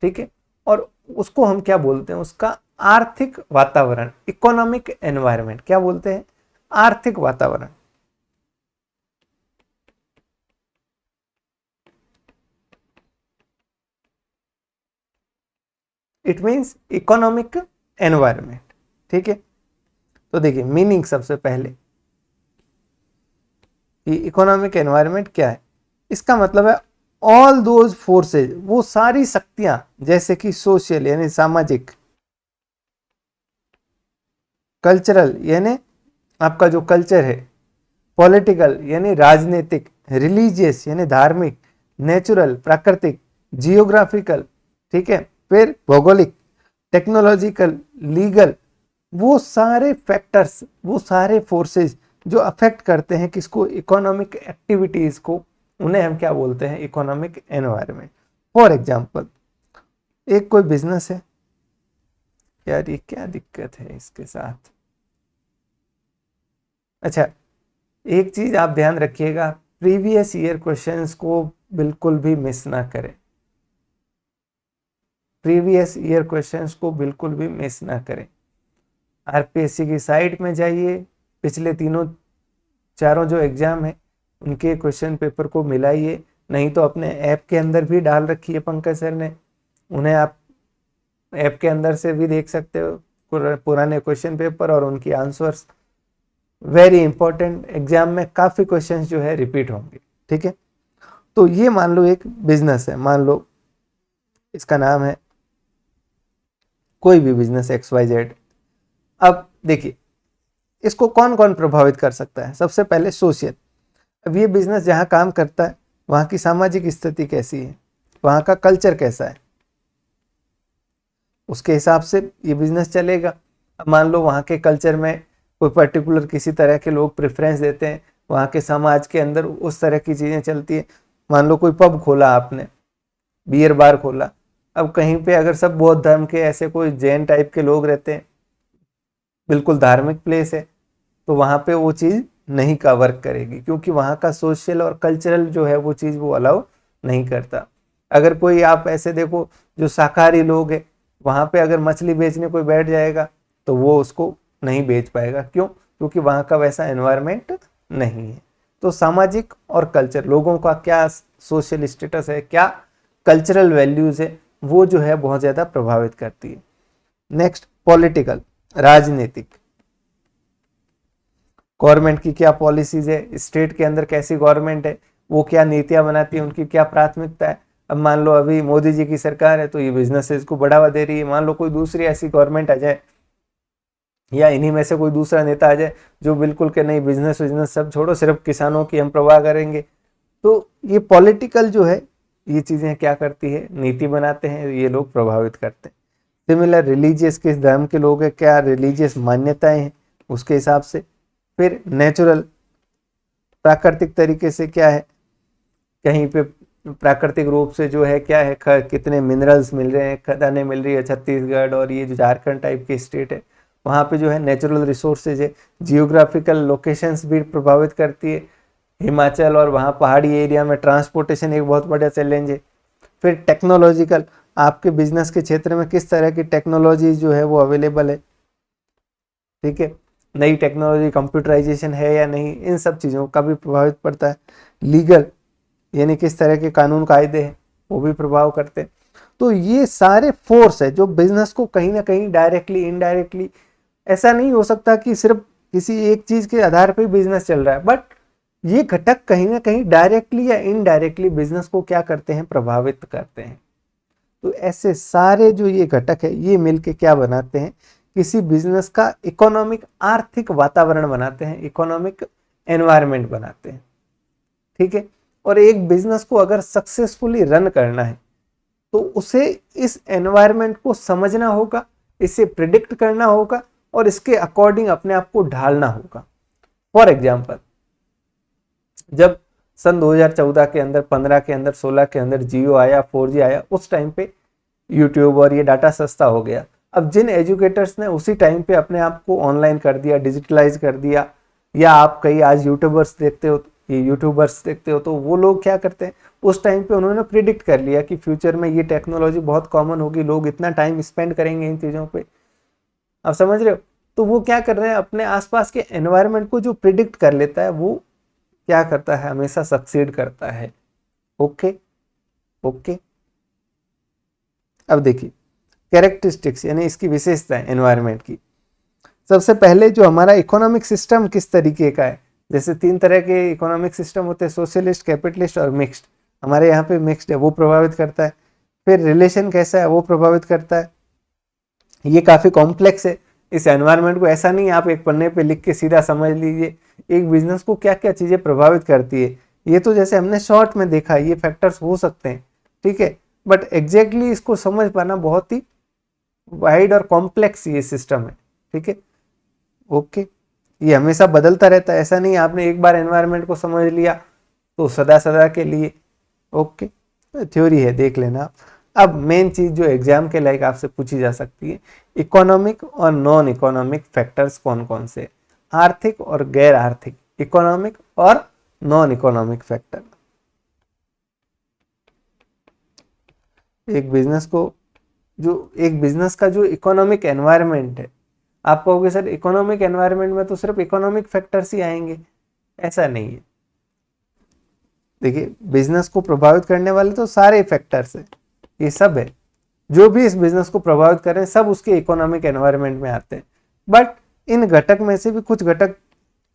[SPEAKER 1] ठीक है, और उसको हम क्या बोलते हैं, उसका आर्थिक वातावरण, इकोनॉमिक एनवायरनमेंट, क्या बोलते हैं, आर्थिक वातावरण। It means economic environment. ठीक है, तो देखिए मीनिंग सबसे पहले कि इकोनॉमिक एनवायरनमेंट क्या है, इसका मतलब है ऑल दोज फोर्सेज, वो सारी शक्तियां, जैसे कि सोशल यानी सामाजिक, कल्चरल यानी आपका जो कल्चर है, पॉलिटिकल यानी राजनीतिक, रिलीजियस यानी धार्मिक, नेचुरल प्राकृतिक, जियोग्राफिकल, ठीक है, फिर भौगोलिक, टेक्नोलॉजिकल, लीगल, वो सारे फैक्टर्स, वो सारे फोर्सेस जो अफेक्ट करते हैं किसको, इकोनॉमिक एक्टिविटीज को, उन्हें हम क्या बोलते हैं, इकोनॉमिक एनवायरनमेंट। फॉर एग्जांपल, एक कोई बिजनेस है, यार ये क्या दिक्कत है इसके साथ, अच्छा एक चीज आप ध्यान रखिएगा, प्रीवियस ईयर क्वेश्चंस को बिल्कुल भी मिस ना करें, प्रीवियस ईयर क्वेश्चंस को बिल्कुल भी मिस ना करें। आरपीएससी की साइट में जाइए, पिछले तीनों चारों जो एग्जाम है उनके क्वेश्चन पेपर को मिलाइए, नहीं तो अपने ऐप के अंदर भी डाल रखी है पंकज सर ने, उन्हें आप ऐप के अंदर से भी देख सकते हो पुराने क्वेश्चन पेपर और उनकी आंसर्स। वेरी इंपॉर्टेंट, एग्जाम में काफी क्वेश्चंस जो है रिपीट होंगे। ठीक है, तो ये मान लो एक बिजनेस है, मान लो इसका नाम है कोई भी बिजनेस XYZ। अब देखिए इसको कौन कौन प्रभावित कर सकता है, सबसे पहले सोशल। अब ये बिजनेस जहां काम करता है वहां की सामाजिक स्थिति कैसी है, वहां का कल्चर कैसा है, उसके हिसाब से ये बिजनेस चलेगा। अब मान लो वहां के कल्चर में कोई पर्टिकुलर किसी तरह के लोग प्रेफरेंस देते हैं, वहां के समाज के अंदर उस तरह की चीजें चलती है। मान लो कोई पब खोला आपने, बियर बार खोला, अब कहीं पे अगर सब बौद्ध धर्म के ऐसे कोई जैन टाइप के लोग रहते हैं, बिल्कुल धार्मिक प्लेस है, तो वहां पे वो चीज नहीं का वर्क करेगी, क्योंकि वहां का सोशल और कल्चरल जो है वो चीज वो अलाउ नहीं करता। अगर कोई आप ऐसे देखो जो शाकाहारी लोग है, वहां पे अगर मछली बेचने कोई बैठ जाएगा तो वो उसको नहीं बेच पाएगा, क्यों, क्योंकि वहां का वैसा एनवायरनमेंट नहीं है। तो सामाजिक और कल्चर, लोगों का क्या सोशल स्टेटस है, क्या कल्चरल वैल्यूज है, वो जो है बहुत ज्यादा प्रभावित करती है। नेक्स्ट पॉलिटिकल, राजनीतिक, गवर्नमेंट की क्या पॉलिसीज है, स्टेट के अंदर कैसी गवर्नमेंट है, वो क्या नीतियां बनाती है, उनकी क्या प्राथमिकता है। अब मान लो अभी मोदी जी की सरकार है तो ये बिजनेसेस को बढ़ावा दे रही है, मान लो कोई दूसरी ऐसी गवर्नमेंट आ जाए या इन्हीं में से कोई दूसरा नेता आ जाए जो बिल्कुल के नहीं, बिजनेस बिजनेस सब छोड़ो, सिर्फ किसानों की हम परवाह करेंगे, तो ये पॉलिटिकल जो है ये चीजें क्या करती है, नीति बनाते हैं, ये लोग प्रभावित करते हैं। सिमिलर रिलीजियस, किस धर्म के लोग हैं, क्या रिलीजियस मान्यताएं हैं, उसके हिसाब से। फिर नेचुरल, प्राकृतिक तरीके से क्या है, कहीं पे प्राकृतिक रूप से जो है क्या है, कितने मिनरल्स मिल रहे हैं, खदानें मिल रही है, छत्तीसगढ़ और ये जो झारखंड टाइप की स्टेट है वहाँ पे जो है नेचुरल रिसोर्सेज है। जियोग्राफिकल लोकेशंस भी प्रभावित करती है, हिमाचल और वहाँ पहाड़ी एरिया में ट्रांसपोर्टेशन एक बहुत बड़ा चैलेंज है। फिर टेक्नोलॉजिकल, आपके बिजनेस के क्षेत्र में किस तरह की टेक्नोलॉजी जो है वो अवेलेबल है, ठीक है, नई टेक्नोलॉजी, कंप्यूटराइजेशन है या नहीं, इन सब चीज़ों का भी प्रभावित पड़ता है। लीगल यानी किस तरह के कानून कायदे हैं वो भी प्रभाव करते हैं। तो ये सारे फोर्स है जो बिजनेस को कहीं ना कहीं डायरेक्टली इनडायरेक्टली, ऐसा नहीं हो सकता कि सिर्फ किसी एक चीज के आधार पर बिजनेस चल रहा है, बट ये घटक कहीं ना कहीं डायरेक्टली या इनडायरेक्टली बिजनेस को क्या करते हैं, प्रभावित करते हैं। तो ऐसे सारे जो ये घटक है ये मिलके क्या बनाते हैं, किसी बिजनेस का इकोनॉमिक, आर्थिक वातावरण बनाते हैं, इकोनॉमिक एनवायरनमेंट बनाते हैं। ठीक है, और एक बिजनेस को अगर सक्सेसफुली रन करना है तो उसे इस एनवायरनमेंट को समझना होगा, इसे प्रिडिक्ट करना होगा और इसके अकॉर्डिंग अपने आप को ढालना होगा। फॉर एग्जाम्पल, जब सन 2014 के अंदर, 15 के अंदर, 16 के अंदर जियो आया, 4G आया, उस टाइम पे यूट्यूब और ये डाटा सस्ता हो गया। अब जिन एजुकेटर्स ने उसी टाइम पे अपने आप को ऑनलाइन कर दिया, डिजिटलाइज कर दिया, या आप कई आज यूट्यूबर्स देखते हो तो वो लोग क्या करते हैं, उस टाइम पे उन्होंने प्रिडिक्ट कर लिया कि फ्यूचर में ये टेक्नोलॉजी बहुत कॉमन होगी, लोग इतना टाइम स्पेंड करेंगे इन चीज़ों पे। आप समझ रहे हो? तो वो क्या कर रहे हैं, अपने आसपास के एनवायरनमेंट को जो प्रिडिक्ट कर लेता है वो क्या करता है, हमेशा सक्सीड करता है। Okay okay. अब देखिए कैरेक्टरिस्टिक्स यानी इसकी विशेषताएं एनवायरनमेंट की। सबसे पहले जो हमारा इकोनॉमिक सिस्टम किस तरीके का है, जैसे 3 तरह के इकोनॉमिक सिस्टम होते हैं, सोशलिस्ट, कैपिटलिस्ट और मिक्स्ड। हमारे यहाँ पे मिक्स्ड है, वो प्रभावित करता है। फिर रिलेशन कैसा है वो प्रभावित करता है। ये काफ़ी कॉम्प्लेक्स है इस एनवायरनमेंट को, ऐसा नहीं आप एक पन्ने पे लिख के सीधा समझ लीजिए। एक बिजनेस को क्या क्या चीज़ें प्रभावित करती है, ये तो जैसे हमने शॉर्ट में देखा, ये फैक्टर्स हो सकते हैं, ठीक है, बट एग्जैक्टली इसको समझ पाना बहुत ही वाइड और कॉम्प्लेक्स ये सिस्टम है, ठीक है। ओके, ये हमेशा बदलता रहता है, ऐसा नहीं आपने एक बार एनवायरनमेंट को समझ लिया तो सदा सदा के लिए। ओके, थ्योरी है, देख लेना। अब मेन चीज जो एग्जाम के लायक आपसे पूछी जा सकती है, इकोनॉमिक और नॉन इकोनॉमिक फैक्टर्स कौन कौन से, आर्थिक और गैर आर्थिक, इकोनॉमिक और नॉन इकोनॉमिक फैक्टर। एक बिजनेस का जो इकोनॉमिक एनवायरनमेंट है, आप कहोगे सर इकोनॉमिक एनवायरनमेंट में तो सिर्फ इकोनॉमिक फैक्टर्स ही आएंगे, ऐसा नहीं है। देखिए बिजनेस को प्रभावित करने वाले तो सारे फैक्टर्स हैं, ये सब है, जो भी इस बिजनेस को प्रभावित कर रहे हैं सब उसके इकोनॉमिक एनवायरनमेंट में आते हैं। बट इन घटक में से भी कुछ घटक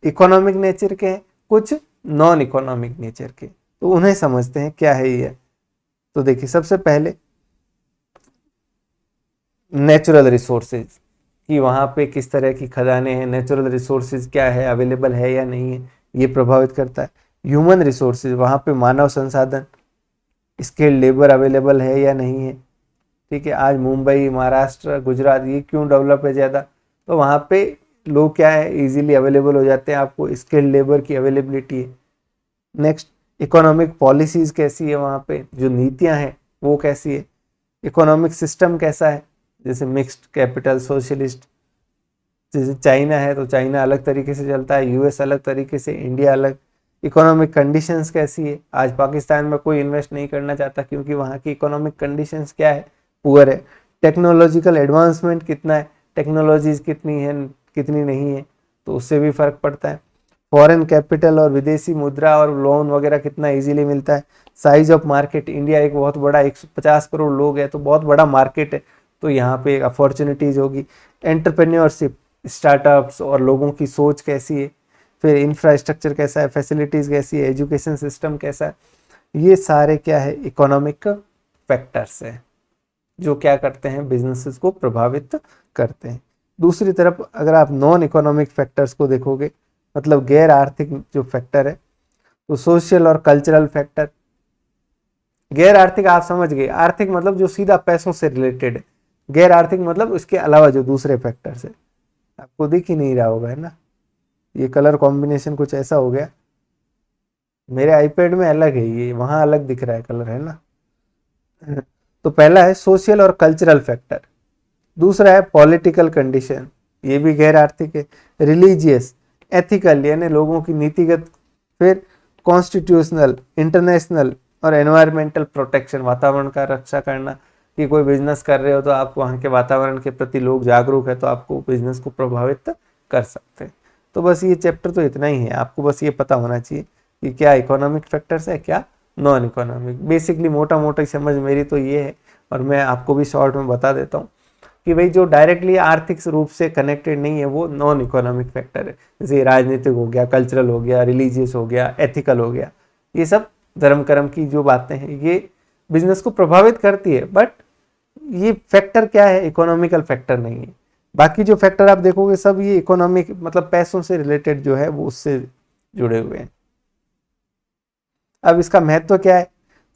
[SPEAKER 1] इकोनॉमिक नेचर के हैं, कुछ नॉन इकोनॉमिक नेचर के, तो उन्हें समझते हैं क्या है ये। तो देखिए सबसे पहले नेचुरल रिसोर्सेज, कि वहाँ पे किस तरह की खदानें हैं, नेचुरल रिसोर्सेज क्या है, अवेलेबल है या नहीं है, ये प्रभावित करता है। ह्यूमन रिसोर्सेज, वहाँ पे मानव संसाधन, स्किल्ड लेबर अवेलेबल है या नहीं है, ठीक है। आज मुंबई, महाराष्ट्र, गुजरात ये क्यों डेवलप है ज़्यादा, तो वहाँ पे लोग क्या है इजीली अवेलेबल हो जाते हैं, आपको स्किल्ड लेबर की अवेलेबिलिटी है। नेक्स्ट, इकोनॉमिक पॉलिसीज कैसी है, वहाँ पे जो नीतियाँ हैं वो कैसी है, इकोनॉमिक सिस्टम कैसा है, जैसे मिक्स्ड, कैपिटल, सोशलिस्ट। जैसे चाइना है तो चाइना अलग तरीके से चलता है, यूएस अलग तरीके से, इंडिया अलग। इकोनॉमिक कंडीशंस कैसी है, आज पाकिस्तान में कोई इन्वेस्ट नहीं करना चाहता क्योंकि वहाँ की इकोनॉमिक कंडीशंस क्या है, पुअर है। टेक्नोलॉजिकल एडवांसमेंट कितना है, टेक्नोलॉजीज कितनी है, कितनी नहीं है, तो उससे भी फर्क पड़ता है। फॉरेन कैपिटल और विदेशी मुद्रा और लोन वगैरह कितना इजीली मिलता है। साइज ऑफ मार्केट, इंडिया एक बहुत बड़ा 150 करोड़ लोग है तो बहुत बड़ा मार्केट है, तो यहाँ पे अपॉर्चुनिटीज होगी। एंटरप्रेन्योरशिप, स्टार्टअप्स और लोगों की सोच कैसी है, फिर इंफ्रास्ट्रक्चर कैसा है, फैसिलिटीज कैसी है, एजुकेशन सिस्टम कैसा है, ये सारे क्या है इकोनॉमिक फैक्टर्स है जो क्या करते हैं बिजनेसेस को प्रभावित करते हैं। दूसरी तरफ अगर आप नॉन इकोनॉमिक फैक्टर्स को देखोगे, मतलब गैर आर्थिक जो फैक्टर है, तो सोशल और कल्चरल फैक्टर। गैर आर्थिक आप समझ गए, आर्थिक मतलब जो सीधा पैसों से रिलेटेड है, गैर आर्थिक मतलब उसके अलावा जो दूसरे फैक्टर्स है। आपको दिख ही नहीं रहा होगा, है ना, ये कलर कॉम्बिनेशन कुछ ऐसा हो गया, मेरे आईपैड में अलग है, ये वहां अलग दिख रहा है कलर, है ना। तो पहला है सोशल और कल्चरल फैक्टर, दूसरा है पॉलिटिकल कंडीशन, ये भी गैर आर्थिक है। रिलीजियस, एथिकल यानी लोगों की नीतिगत, फिर कॉन्स्टिट्यूशनल, इंटरनेशनल और एनवायरमेंटल प्रोटेक्शन, वातावरण का रक्षा करना, कि कोई बिजनेस कर रहे हो तो आप वहाँ के वातावरण के प्रति लोग जागरूक है तो आपको बिजनेस को प्रभावित कर सकते हैं। तो बस ये चैप्टर तो इतना ही है, आपको बस ये पता होना चाहिए कि क्या इकोनॉमिक फैक्टर्स है, क्या नॉन इकोनॉमिक। बेसिकली मोटा मोटा समझ मेरी तो ये है, और मैं आपको भी शॉर्ट में बता देता हूँ कि भाई जो डायरेक्टली आर्थिक रूप से कनेक्टेड नहीं है वो नॉन इकोनॉमिक फैक्टर है, जैसे राजनीतिक हो गया, कल्चरल हो गया, रिलीजियस हो गया, एथिकल हो गया, ये सब धर्म कर्म की जो बातें हैं ये बिजनेस को प्रभावित करती है, बट ये फैक्टर क्या है, इकोनॉमिकल फैक्टर नहीं है। बाकी जो फैक्टर आप देखोगे सब ये इकोनॉमिक मतलब पैसों से रिलेटेड जो है वो उससे जुड़े हुए हैं। अब इसका महत्व क्या है,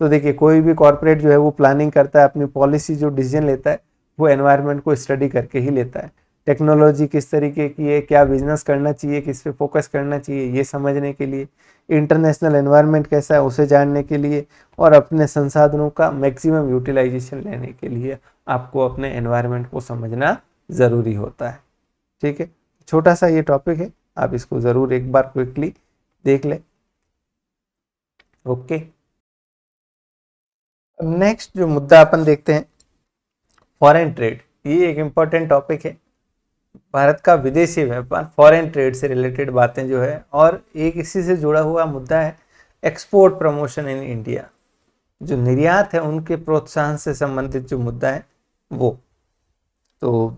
[SPEAKER 1] तो देखिए कोई भी कॉर्पोरेट जो है वो प्लानिंग करता है, अपनी पॉलिसी जो डिसीजन लेता है वो एनवायरनमेंट को स्टडी करके ही लेता है। टेक्नोलॉजी किस तरीके की है, क्या बिजनेस करना चाहिए, किस पे फोकस करना चाहिए, ये समझने के लिए, इंटरनेशनल एनवायरनमेंट कैसा है उसे जानने के लिए, और अपने संसाधनों का मैक्सिमम यूटिलाइजेशन लेने के लिए आपको अपने एनवायरनमेंट को समझना ज़रूरी होता है। ठीक है, छोटा सा ये टॉपिक है, आप इसको ज़रूर एक बार क्विकली देख लें। ओके, अब नेक्स्ट जो मुद्दा अपन देखते हैं, फॉरेन ट्रेड। ये एक इम्पॉर्टेंट टॉपिक है, भारत का विदेशी व्यापार, फॉरेन ट्रेड से रिलेटेड बातें जो है, और एक इसी से जुड़ा हुआ मुद्दा है एक्सपोर्ट प्रमोशन इन इंडिया, जो निर्यात है उनके प्रोत्साहन से संबंधित जो मुद्दा है वो। तो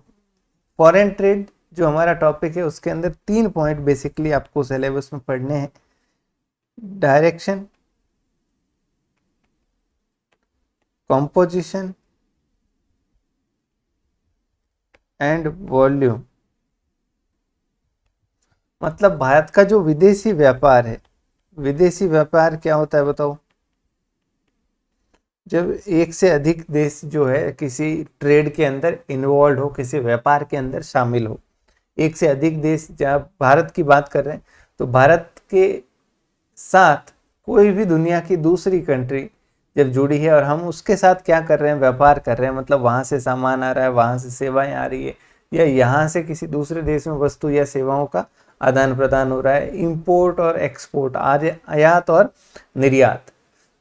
[SPEAKER 1] फॉरेन ट्रेड जो हमारा टॉपिक है उसके अंदर 3 पॉइंट बेसिकली आपको सिलेबस में पढ़ने हैं। Direction, composition and volume. मतलब भारत का जो विदेशी व्यापार है, विदेशी व्यापार क्या होता है बताओ? जब एक से अधिक देश जो है किसी ट्रेड के अंदर इन्वॉल्व हो, किसी व्यापार के अंदर शामिल हो, एक से अधिक देश, जब भारत की बात कर रहे हैं तो भारत के साथ कोई भी दुनिया की दूसरी कंट्री जब जुड़ी है और हम उसके साथ क्या कर रहे हैं, व्यापार कर रहे हैं, मतलब वहाँ से सामान आ रहा है, वहाँ से सेवाएं आ रही है, या यहाँ से किसी दूसरे देश में वस्तु या सेवाओं का आदान प्रदान हो रहा है, इंपोर्ट और एक्सपोर्ट, आयात और निर्यात,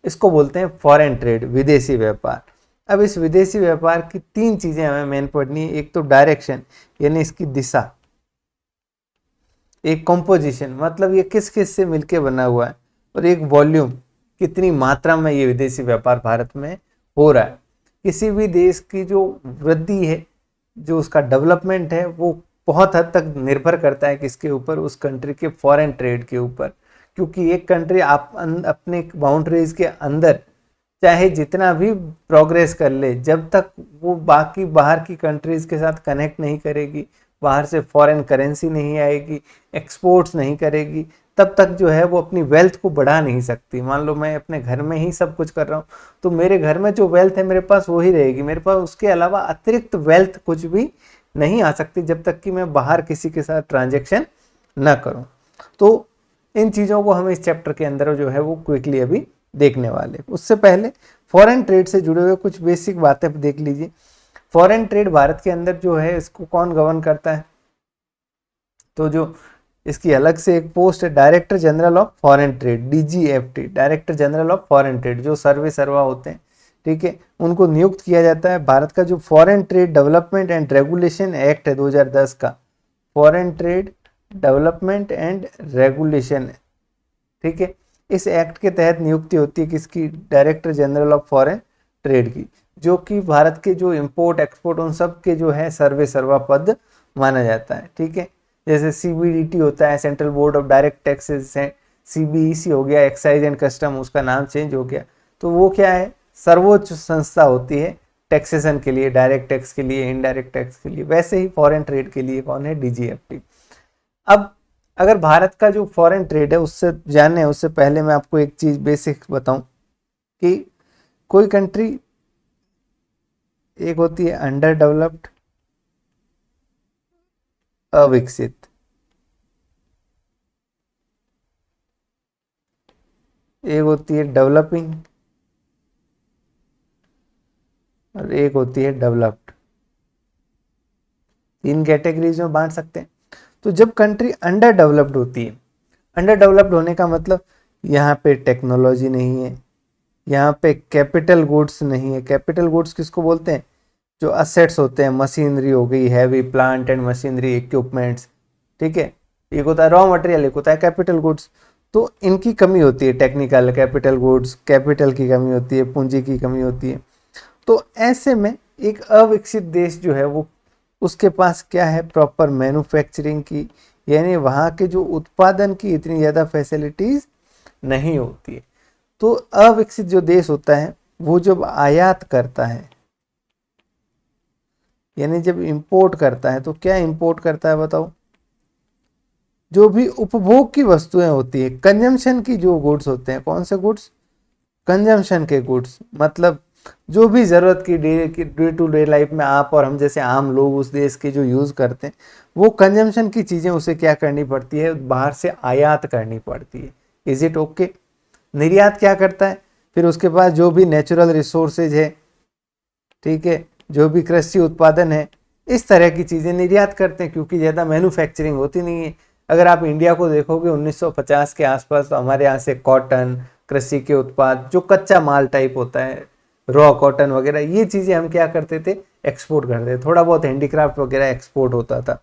[SPEAKER 1] इसको बोलते हैं फॉरेन ट्रेड, विदेशी व्यापार। अब इस विदेशी व्यापार की 3 चीज़ें हमें मेन पढ़नी है। एक तो डायरेक्शन यानी इसकी दिशा, एक कंपोजिशन मतलब ये किस किस से मिलके बना हुआ है, और एक वॉल्यूम कितनी मात्रा में ये विदेशी व्यापार भारत में हो रहा है। किसी भी देश की जो वृद्धि है, जो उसका डेवलपमेंट है, वो बहुत हद तक निर्भर करता है किसके ऊपर, उस कंट्री के फॉरेन ट्रेड के ऊपर। क्योंकि एक कंट्री आप अपने बाउंड्रीज के अंदर चाहे जितना भी प्रोग्रेस कर ले, जब तक वो बाकी बाहर की कंट्रीज के साथ कनेक्ट नहीं करेगी, बाहर से फॉरेन करेंसी नहीं आएगी, एक्सपोर्ट्स नहीं करेगी, तब तक जो है वो अपनी वेल्थ को बढ़ा नहीं सकती। मान लो मैं अपने घर में ही सब कुछ कर रहा हूँ, तो मेरे घर में जो वेल्थ है मेरे पास वही रहेगी, मेरे पास उसके अलावा अतिरिक्त वेल्थ कुछ भी नहीं आ सकती जब तक कि मैं बाहर किसी के साथ ट्रांजेक्शन ना करूँ। तो इन चीज़ों को हम इस चैप्टर के अंदर जो है वो क्विकली अभी देखने वाले। उससे पहले फॉरेन ट्रेड से जुड़े हुए कुछ बेसिक बातें देख लीजिए। फॉरेन ट्रेड भारत के अंदर जो है इसको कौन गवर्न करता है? तो जो इसकी अलग से एक पोस्ट है, director general of foreign trade, DGFT, director general of foreign trade, जो सर्वा होते हैं, ठीक है, उनको नियुक्त किया जाता है। भारत का जो foreign trade development and regulation act है 2010 का, foreign trade development and regulation, ठीक है, इस एक्ट के तहत नियुक्ति होती है किसकी? Director general of foreign trade की, जो कि भारत के जो इंपोर्ट एक्सपोर्ट उन सब के जो है सर्वा पद माना जाता है। ठीक है, जैसे CBDT होता है, central board of direct taxes, CBEC हो गया, एक्साइज एंड कस्टम, उसका नाम चेंज हो गया। तो वो क्या है? सर्वोच्च संस्था होती है टैक्सेशन के लिए, डायरेक्ट टैक्स के लिए, इनडायरेक्ट टैक्स के लिए। वैसे ही फॉरेन ट्रेड के लिए कौन है? DGFT। अब अगर भारत का जो फॉरेन ट्रेड है उससे जानने उससे पहले मैं आपको एक चीज बेसिक बताऊं कि कोई कंट्री, एक होती है अंडर डेवलप्ड, अविकसित, एक होती है डेवलपिंग, और एक होती है डेवलप्ड। 3 कैटेगरीज में बांट सकते हैं। तो जब कंट्री अंडर डेवलप्ड होती है, अंडर डेवलप्ड होने का मतलब यहाँ पे टेक्नोलॉजी नहीं है, यहाँ पे कैपिटल गुड्स नहीं है। कैपिटल गुड्स किसको बोलते हैं? जो असेट्स होते हैं, मशीनरी हो गई, heavy plant and machinery, equipments, ठीक है, एक होता है रॉ मटेरियल, एक होता है कैपिटल गुड्स। तो इनकी कमी होती है, टेक्निकल कैपिटल गुड्स, कैपिटल की कमी होती है, पूंजी की कमी होती है। तो ऐसे में एक अविकसित देश जो है वो, उसके पास क्या है? प्रॉपर मैन्युफैक्चरिंग की, यानी वहाँ के जो उत्पादन की इतनी ज़्यादा फैसिलिटीज नहीं होती है। तो अविकसित जो देश होता है वो जब आयात करता है, यानी जब इंपोर्ट करता है, तो क्या इंपोर्ट करता है बताओ? जो भी उपभोग की वस्तुएं होती है, कंजम्पशन की जो गुड्स होते हैं, कौन से गुड्स? कंजम्पशन के गुड्स, मतलब जो भी ज़रूरत की डे टू डे लाइफ में आप और हम जैसे आम लोग उस देश के जो यूज़ करते हैं, वो कंजम्पशन की चीज़ें उसे क्या करनी पड़ती है, बाहर से आयात करनी पड़ती है। Is it okay? निर्यात क्या करता है, फिर उसके बाद जो भी नेचुरल रिसोर्सेज है, ठीक है, जो भी कृषि उत्पादन है, इस तरह की चीज़ें निर्यात करते हैं, क्योंकि ज़्यादा मैन्युफैक्चरिंग होती नहीं है। अगर आप इंडिया को देखोगे 1950 के आसपास, तो हमारे यहाँ से कॉटन, कृषि के उत्पाद, जो कच्चा माल टाइप होता है, रॉ कॉटन वगैरह, ये चीज़ें हम क्या करते थे, एक्सपोर्ट करते थे। थोड़ा बहुत हैंडीक्राफ्ट वगैरह एक्सपोर्ट होता था।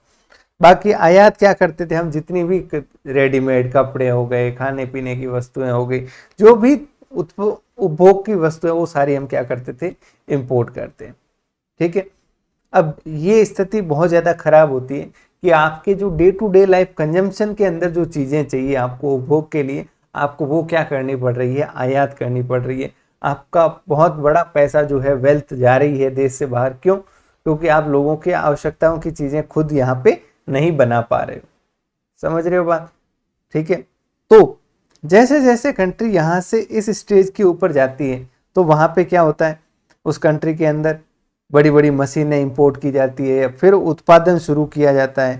[SPEAKER 1] बाकी आयात क्या करते थे हम, जितनी भी रेडीमेड कपड़े हो गए, खाने पीने की वस्तुएं हो गई, जो भी उपभोग की वस्तुएं, वो सारी हम क्या करते थे, इंपोर्ट करते हैं। ठीक है। अब ये स्थिति बहुत ज़्यादा खराब होती है कि आपके जो day to day life consumption के अंदर जो चीज़ें चाहिए आपको उपभोग के लिए, आपको वो क्या करनी पड़ रही है, आयात करनी पड़ रही है। आपका बहुत बड़ा पैसा जो है, वेल्थ जा रही है देश से बाहर। क्यों? क्योंकि आप लोगों की आवश्यकताओं की चीज़ें खुद यहाँ पे नहीं बना पा रहे हो। समझ रहे हो बात? ठीक है। तो जैसे जैसे कंट्री यहाँ से इस स्टेज के ऊपर जाती है, तो वहाँ पे क्या होता है, उस कंट्री के अंदर बड़ी बड़ी मशीनें इंपोर्ट की जाती है, फिर उत्पादन शुरू किया जाता है।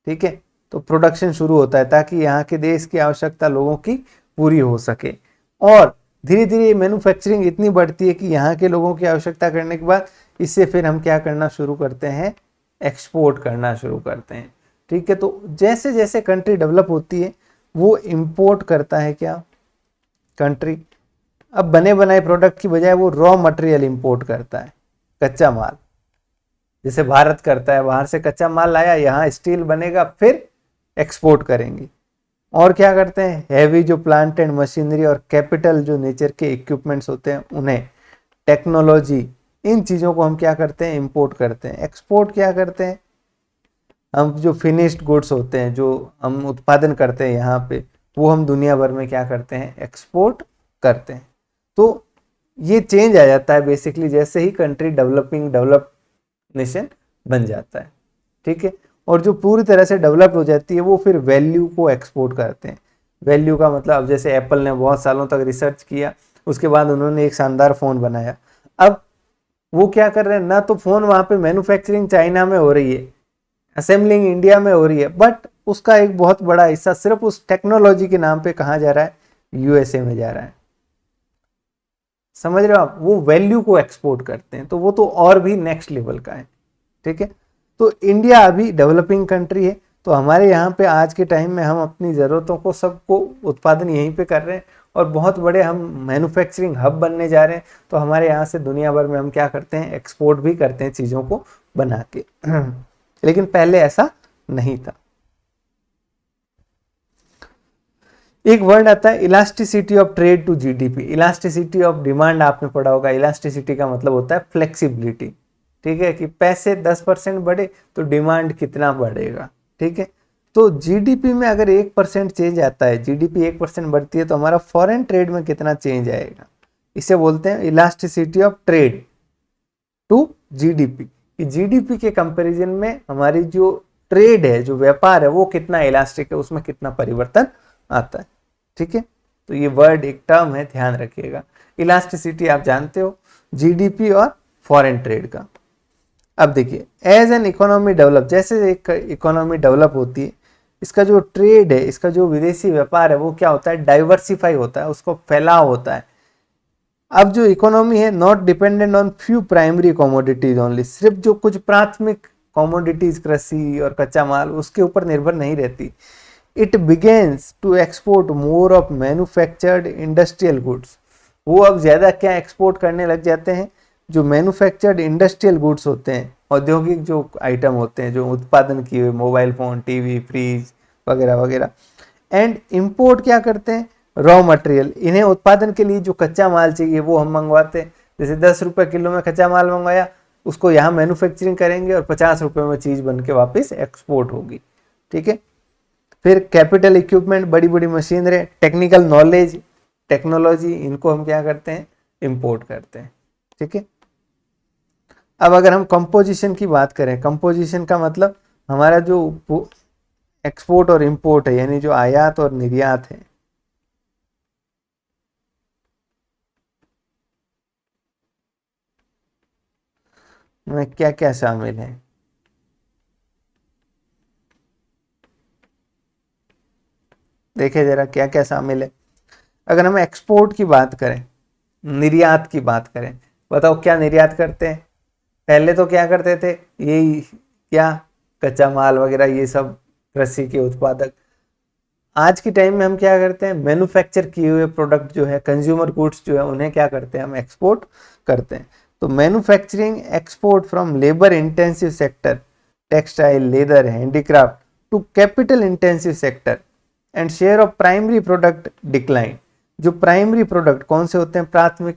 [SPEAKER 1] ठीक है। तो प्रोडक्शन शुरू होता है ताकि यहाँ के देश की आवश्यकता लोगों की पूरी हो सके। और धीरे धीरे मैन्युफैक्चरिंग इतनी बढ़ती है कि यहाँ के लोगों की आवश्यकता करने के बाद इससे फिर हम क्या करना शुरू करते हैं, एक्सपोर्ट करना शुरू करते हैं। ठीक है। तो जैसे जैसे कंट्री डेवलप होती है, वो इंपोर्ट करता है क्या, कंट्री। अब बने बनाए प्रोडक्ट की बजाय वो रॉ मटेरियल इंपोर्ट करता है, कच्चा माल। जैसे भारत करता है, बाहर से कच्चा माल लाया, यहाँ स्टील बनेगा, फिर एक्सपोर्ट करेंगे। और क्या करते हैं, हैवी जो प्लांट एंड मशीनरी और कैपिटल जो नेचर के इक्विपमेंट्स होते हैं, उन्हें, टेक्नोलॉजी, इन चीज़ों को हम क्या करते हैं, इंपोर्ट करते हैं। एक्सपोर्ट क्या करते हैं, हम जो फिनिश्ड गुड्स होते हैं, जो हम उत्पादन करते हैं यहाँ पे, वो हम दुनिया भर में क्या करते हैं, एक्सपोर्ट करते हैं। तो ये चेंज आ जाता है बेसिकली जैसे ही कंट्री डेवलप्ड नेशन बन जाता है। ठीक है। और जो पूरी तरह से डेवलप्ड हो जाती है, वो फिर वैल्यू को एक्सपोर्ट करते हैं। वैल्यू का मतलब, अब जैसे एप्पल ने बहुत सालों तक रिसर्च किया, उसके बाद उन्होंने एक शानदार फ़ोन बनाया। अब वो क्या कर रहे हैं, ना तो फ़ोन वहाँ पे मैन्युफैक्चरिंग चाइना में हो रही है, असेंबलिंग इंडिया में हो रही है, बट उसका एक बहुत बड़ा हिस्सा सिर्फ उस टेक्नोलॉजी के नाम पे कहाँ जा रहा है, यूएसए में जा रहा है। समझ रहे हो आप? वो वैल्यू को एक्सपोर्ट करते हैं, तो वो तो और भी नेक्स्ट लेवल का है। ठीक है। तो इंडिया अभी डेवलपिंग कंट्री है, तो हमारे यहाँ पे आज के टाइम में हम अपनी ज़रूरतों को सबको उत्पादन यहीं पे कर रहे हैं, और बहुत बड़े हम मैन्युफैक्चरिंग हब बनने जा रहे हैं। तो हमारे यहाँ से दुनिया भर में हम क्या करते हैं, एक्सपोर्ट भी करते हैं चीज़ों को बना के। लेकिन पहले ऐसा नहीं था। एक वर्ड आता है elasticity of trade to GDP. Elasticity of demand आपने पढ़ा होगा। इलास्टिसिटी का मतलब होता है फ्लेक्सिबिलिटी। ठीक है, कि पैसे 10% बढ़े तो डिमांड कितना बढ़ेगा। ठीक है। तो जीडीपी में अगर 1% चेंज आता है, जीडीपी 1% बढ़ती है, तो हमारा फॉरेन ट्रेड में कितना चेंज आएगा, इसे बोलते हैं elasticity of trade to GDP. कि जीडीपी के कंपैरिजन में हमारी जो ट्रेड है, जो व्यापार है, वो कितना इलास्टिक है, उसमें कितना परिवर्तन आता है। ठीक है। तो ये वर्ड एक टर्म है, ध्यान रखिएगा। इलास्टिसिटी आप जानते हो, जीडीपी और फॉरेन ट्रेड का। अब देखिए, एज एन इकोनॉमी डेवलप, जैसे एक इकोनॉमी डेवलप होती है, इसका जो ट्रेड है, इसका जो विदेशी व्यापार है, वो क्या होता है, डाइवर्सिफाई होता है, उसको फैलाव होता है। अब जो इकोनॉमी है, not dependent on few primary commodities only, सिर्फ जो कुछ प्राथमिक कमोडिटीज, कृषि और कच्चा माल, उसके ऊपर निर्भर नहीं रहती। It begins to export more of manufactured industrial goods. वो अब ज़्यादा क्या एक्सपोर्ट करने लग जाते हैं, जो मैन्युफैक्चर्ड इंडस्ट्रियल गुड्स होते हैं, औद्योगिक जो आइटम होते हैं, जो उत्पादन किए हुए, मोबाइल फ़ोन, टीवी, फ्रिज वगैरह वगैरह। एंड इम्पोर्ट क्या करते हैं, रॉ मटेरियल। इन्हें उत्पादन के लिए जो कच्चा माल चाहिए वो हम मंगवाते हैं। जैसे 10 रुपये किलो में कच्चा माल मंगवाया, उसको यहाँ मैन्युफैक्चरिंग करेंगे और 50 रुपये में चीज़ बन के वापस एक्सपोर्ट होगी। ठीक है। फिर कैपिटल इक्विपमेंट, बड़ी बड़ी मशीनरी, टेक्निकल नॉलेज, टेक्नोलॉजी, इनको हम क्या करते हैं, इंपोर्ट करते हैं। ठीक है। अब अगर हम कंपोजिशन की बात करें, कंपोजिशन का मतलब हमारा जो एक्सपोर्ट और इंपोर्ट है, यानी जो आयात और निर्यात है, में क्या क्या शामिल है। देखिए जरा क्या क्या शामिल है। अगर हम एक्सपोर्ट की बात करें, निर्यात की बात करें, बताओ क्या निर्यात करते हैं। पहले तो क्या करते थे, यही क्या, कच्चा माल वगैरह ये सब, कृषि के उत्पादक। आज के टाइम में हम क्या करते हैं, मैन्युफैक्चर किए हुए प्रोडक्ट जो है, कंज्यूमर गुड्स जो है, उन्हें क्या करते हैं, हम एक्सपोर्ट करते हैं। तो manufacturing export from labour intensive sector, textile, leather, handicraft, to capital intensive sector, and share of primary product decline. जो प्राइमरी प्रोडक्ट कौन से होते हैं, प्राथमिक,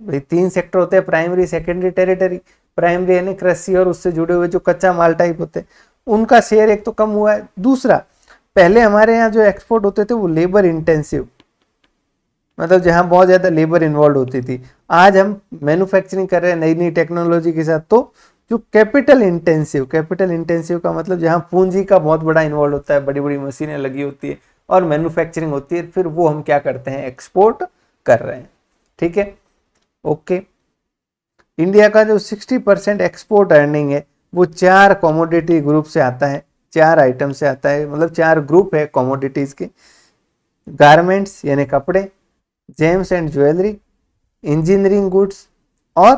[SPEAKER 1] भाई 3 सेक्टर होते हैं, प्राइमरी, सेकेंडरी, टेरिटरी। प्राइमरी यानी कृषि और उससे जुड़े हुए जो कच्चा माल टाइप होते हैं, उनका शेयर एक तो कम हुआ है। दूसरा, पहले हमारे यहाँ जो एक्सपोर्ट होते थे वो लेबर इंटेंसिव, मतलब जहाँ बहुत ज़्यादा लेबर इन्वॉल्व होती थी। आज हम मैन्युफैक्चरिंग कर रहे हैं नई नई टेक्नोलॉजी के साथ, तो जो कैपिटल इंटेंसिव, कैपिटल इंटेंसिव का मतलब जहाँ पूंजी का बहुत बड़ा इन्वॉल्व होता है, बड़ी बड़ी मशीनें लगी होती है और मैन्युफैक्चरिंग होती है, फिर वो हम क्या करते हैं, एक्सपोर्ट कर रहे हैं। ठीक है, ओके। इंडिया का जो 60% एक्सपोर्ट अर्निंग है वो 4 कमोडिटी ग्रुप से आता है, 4 आइटम से आता है, मतलब 4 ग्रुप है कमोडिटीज के। गारमेंट्स यानी कपड़े, James and jewellery, engineering goods और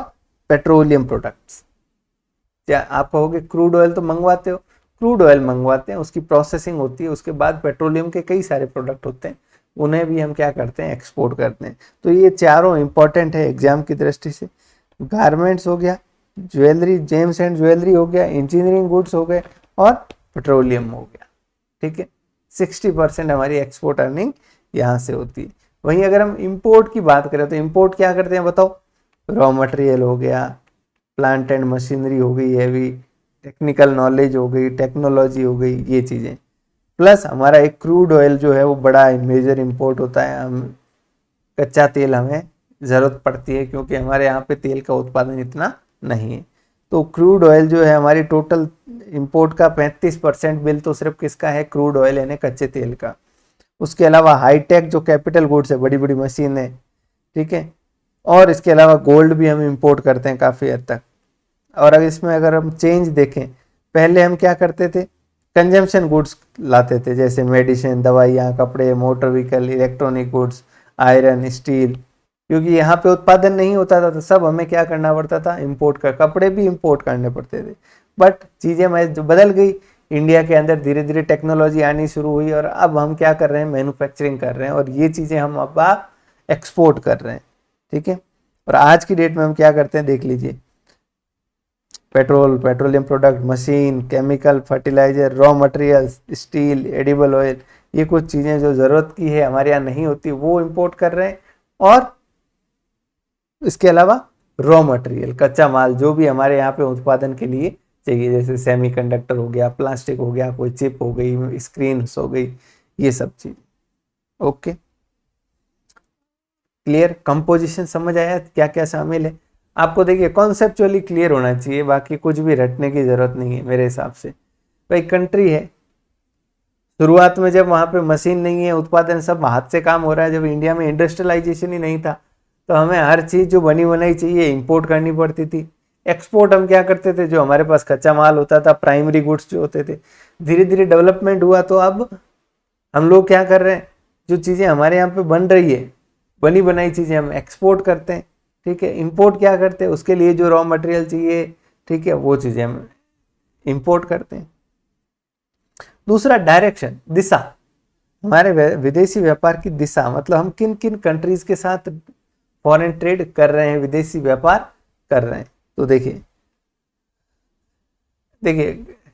[SPEAKER 1] पेट्रोलियम प्रोडक्ट्स। क्या आप कहोगे क्रूड ऑयल तो मंगवाते हो, क्रूड ऑयल मंगवाते हैं, उसकी प्रोसेसिंग होती है, उसके बाद पेट्रोलियम के कई सारे प्रोडक्ट होते हैं, उन्हें भी हम क्या करते हैं, एक्सपोर्ट करते हैं। तो ये चारों इंपॉर्टेंट है एग्जाम की दृष्टि से। गारमेंट्स हो गया, ज्वेलरी, जेम्स एंड ज्वेलरी हो गया, इंजीनियरिंग गुड्स हो गए और पेट्रोलियम हो गया। ठीक है, 60% हमारी एक्सपोर्ट अर्निंग यहाँ से होती है। वहीं अगर हम इंपोर्ट की बात करें तो इंपोर्ट क्या करते हैं बताओ, रॉ मटेरियल हो गया, प्लांट एंड मशीनरी हो गई, हैवी टेक्निकल नॉलेज हो गई, टेक्नोलॉजी हो गई, ये चीज़ें। प्लस हमारा एक क्रूड ऑयल जो है वो बड़ा मेजर इंपोर्ट होता है। हम कच्चा तेल हमें ज़रूरत पड़ती है क्योंकि हमारे यहाँ पे तेल का उत्पादन इतना नहीं है। तो क्रूड ऑयल जो है हमारी टोटल इंपोर्ट का 35% बिल तो सिर्फ किसका है, क्रूड ऑयल यानी कच्चे तेल का। उसके अलावा हाईटेक जो कैपिटल गुड्स है, बड़ी बड़ी मशीनें, ठीक है, और इसके अलावा गोल्ड भी हम इंपोर्ट करते हैं काफ़ी हद तक। और अगर हम चेंज देखें, पहले हम क्या करते थे, कंजम्पशन गुड्स लाते थे, जैसे मेडिसिन, दवाइयाँ, कपड़े, motor vehicle, electronic goods, iron, steel. क्योंकि यहाँ पे उत्पादन नहीं होता था तो सब हमें क्या करना पड़ता था, इंपोर्ट कर, कपड़े भी इंपोर्ट करने पड़ते थे। बट चीज़ें मैं जो बदल गई, इंडिया के अंदर धीरे धीरे टेक्नोलॉजी आनी शुरू हुई और अब हम क्या कर रहे हैं, मैन्युफैक्चरिंग कर रहे हैं और ये चीज़ें हम अब एक्सपोर्ट कर रहे हैं। ठीक है, और आज की डेट में हम क्या करते हैं, देख लीजिए, petrol, petroleum product, machine, chemical, fertiliser, raw materials, steel, edible oil, ये कुछ चीज़ें जो ज़रूरत की है हमारे यहाँ नहीं होती वो इंपोर्ट कर रहे हैं। और इसके अलावा रॉ मटेरियल, कच्चा माल जो भी हमारे यहाँ पे उत्पादन के लिए चाहिए, जैसे सेमीकंडक्टर हो गया, प्लास्टिक हो गया, कोई चिप हो गई, स्क्रीन हो गई, ये सब चीज़। ओके, क्लियर, कंपोजिशन समझ आया क्या क्या शामिल है आपको। देखिए कॉन्सेप्चुअली क्लियर होना चाहिए, बाकी कुछ भी रटने की जरूरत नहीं है मेरे हिसाब से। भाई कंट्री है, शुरुआत में जब वहाँ पे मशीन नहीं है, उत्पादन सब हाथ से काम हो रहा है, जब इंडिया में इंडस्ट्रियलाइजेशन ही नहीं था तो हमें हर चीज़ जो बनी बनाई चाहिए इंपोर्ट करनी पड़ती थी। एक्सपोर्ट हम क्या करते थे, जो हमारे पास कच्चा माल होता था, प्राइमरी गुड्स जो होते थे। धीरे धीरे डेवलपमेंट हुआ तो अब हम लोग क्या कर रहे हैं, जो चीज़ें हमारे यहाँ पे बन रही है, बनी बनाई चीज़ें हम एक्सपोर्ट करते हैं। ठीक है, इंपोर्ट क्या करते हैं, उसके लिए जो रॉ मटेरियल चाहिए, ठीक है, वो चीज़ें हम इंपोर्ट करते हैं। दूसरा, डायरेक्शन, दिशा, हमारे विदेशी व्यापार की दिशा, मतलब हम किन किन कंट्रीज के साथ फॉरेन ट्रेड कर रहे हैं, विदेशी व्यापार कर रहे हैं। तो देखिए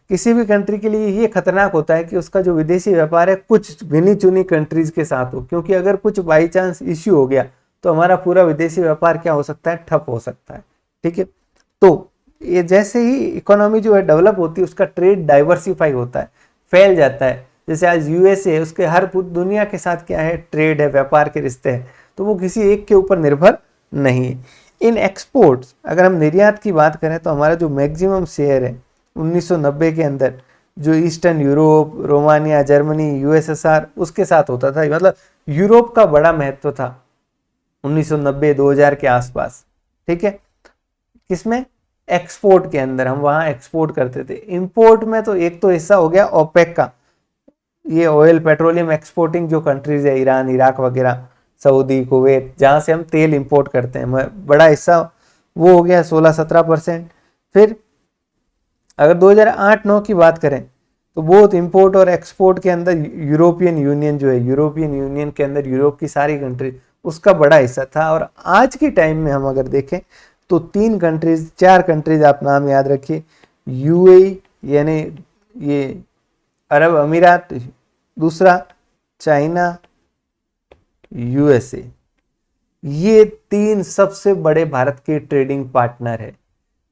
[SPEAKER 1] किसी भी कंट्री के लिए ये खतरनाक होता है कि उसका जो विदेशी व्यापार है कुछ गिनी चुनी कंट्रीज के साथ हो, क्योंकि अगर कुछ बाई चांस इश्यू हो गया तो हमारा पूरा विदेशी व्यापार क्या हो सकता है, ठप हो सकता है। ठीक है, तो ये जैसे ही इकोनॉमी जो है डेवलप होती है, उसका ट्रेड डाइवर्सिफाई होता है, फैल जाता है। जैसे आज यूएसए है, उसके हर दुनिया के साथ क्या है, ट्रेड है, व्यापार के रिश्ते हैं, तो वो किसी एक के ऊपर निर्भर नहीं है। इन एक्सपोर्ट्स, अगर हम निर्यात की बात करें तो हमारा जो मैक्सिमम शेयर है 1990 के अंदर, जो eastern Europe, Romania, Germany, USSR, उसके साथ होता था। मतलब यूरोप का बड़ा महत्व था 1990-2000 के आसपास। ठीक है, किसमें, एक्सपोर्ट के अंदर हम वहां एक्सपोर्ट करते थे। इंपोर्ट में तो एक तो हिस्सा हो गया ओपेक का, ये ऑयल पेट्रोलियम एक्सपोर्टिंग जो कंट्रीज है, ईरान, इराक वगैरह, सऊदी, कुवैत, जहां से हम तेल इंपोर्ट करते हैं, बड़ा हिस्सा वो हो गया 16-17%। फिर अगर 2008-9 की बात करें तो बोथ इंपोर्ट और एक्सपोर्ट के अंदर यूरोपियन यूनियन जो है, यूरोपियन यूनियन के अंदर यूरोप की सारी कंट्री, उसका बड़ा हिस्सा था। और आज के टाइम में हम अगर देखें तो 3 कंट्रीज, 4 कंट्रीज आप नाम याद रखिए। यूएई यानी ये अरब अमीरात, दूसरा चाइना, यूएसए, ये 3 सबसे बड़े भारत के ट्रेडिंग पार्टनर है।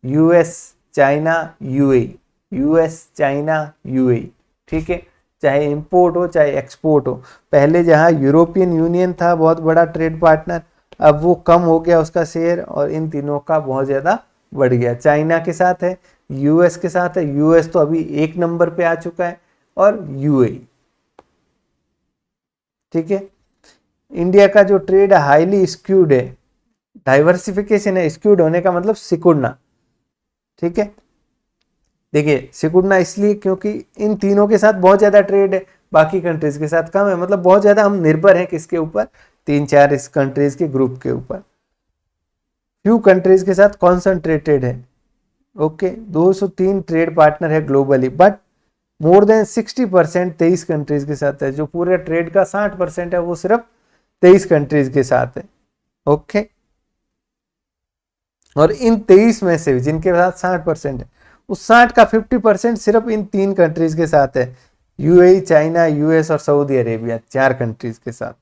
[SPEAKER 1] US, China, UAE, US, China, UAE, ठीक है। चाहे इंपोर्ट हो चाहे एक्सपोर्ट हो। पहले जहां यूरोपियन यूनियन था बहुत बड़ा ट्रेड पार्टनर, अब वो कम हो गया उसका शेयर और इन तीनों का बहुत ज्यादा बढ़ गया। चाइना के साथ है, यूएस के साथ है, यूएस तो अभी 1 नंबर पे आ चुका है, और यूएई, ठीक है। इंडिया का जो ट्रेड है हाईली स्क्यूड है, डाइवर्सिफिकेशन है। स्क्यूड होने का मतलब सिकुड़ना, ठीक है। देखिए सिकुड़ना इसलिए क्योंकि इन तीनों के साथ बहुत ज्यादा ट्रेड है, बाकी कंट्रीज के साथ कम है। मतलब बहुत ज्यादा हम निर्भर हैं किसके ऊपर, 3-4 इस कंट्रीज के ग्रुप के ऊपर। फ्यू कंट्रीज के साथ कॉन्सेंट्रेटेड है, ओके। 203 ट्रेड पार्टनर है globally, but more than 60% 23 countries के साथ है। जो पूरे ट्रेड का 60% है वो सिर्फ 23 कंट्रीज के साथ है, ओके। और इन 23 में से जिनके साथ 60% है, उस 60 का 50% सिर्फ इन 3 कंट्रीज के साथ है, यूएई, चाइना, यूएस और सऊदी अरेबिया, 4 कंट्रीज के साथ।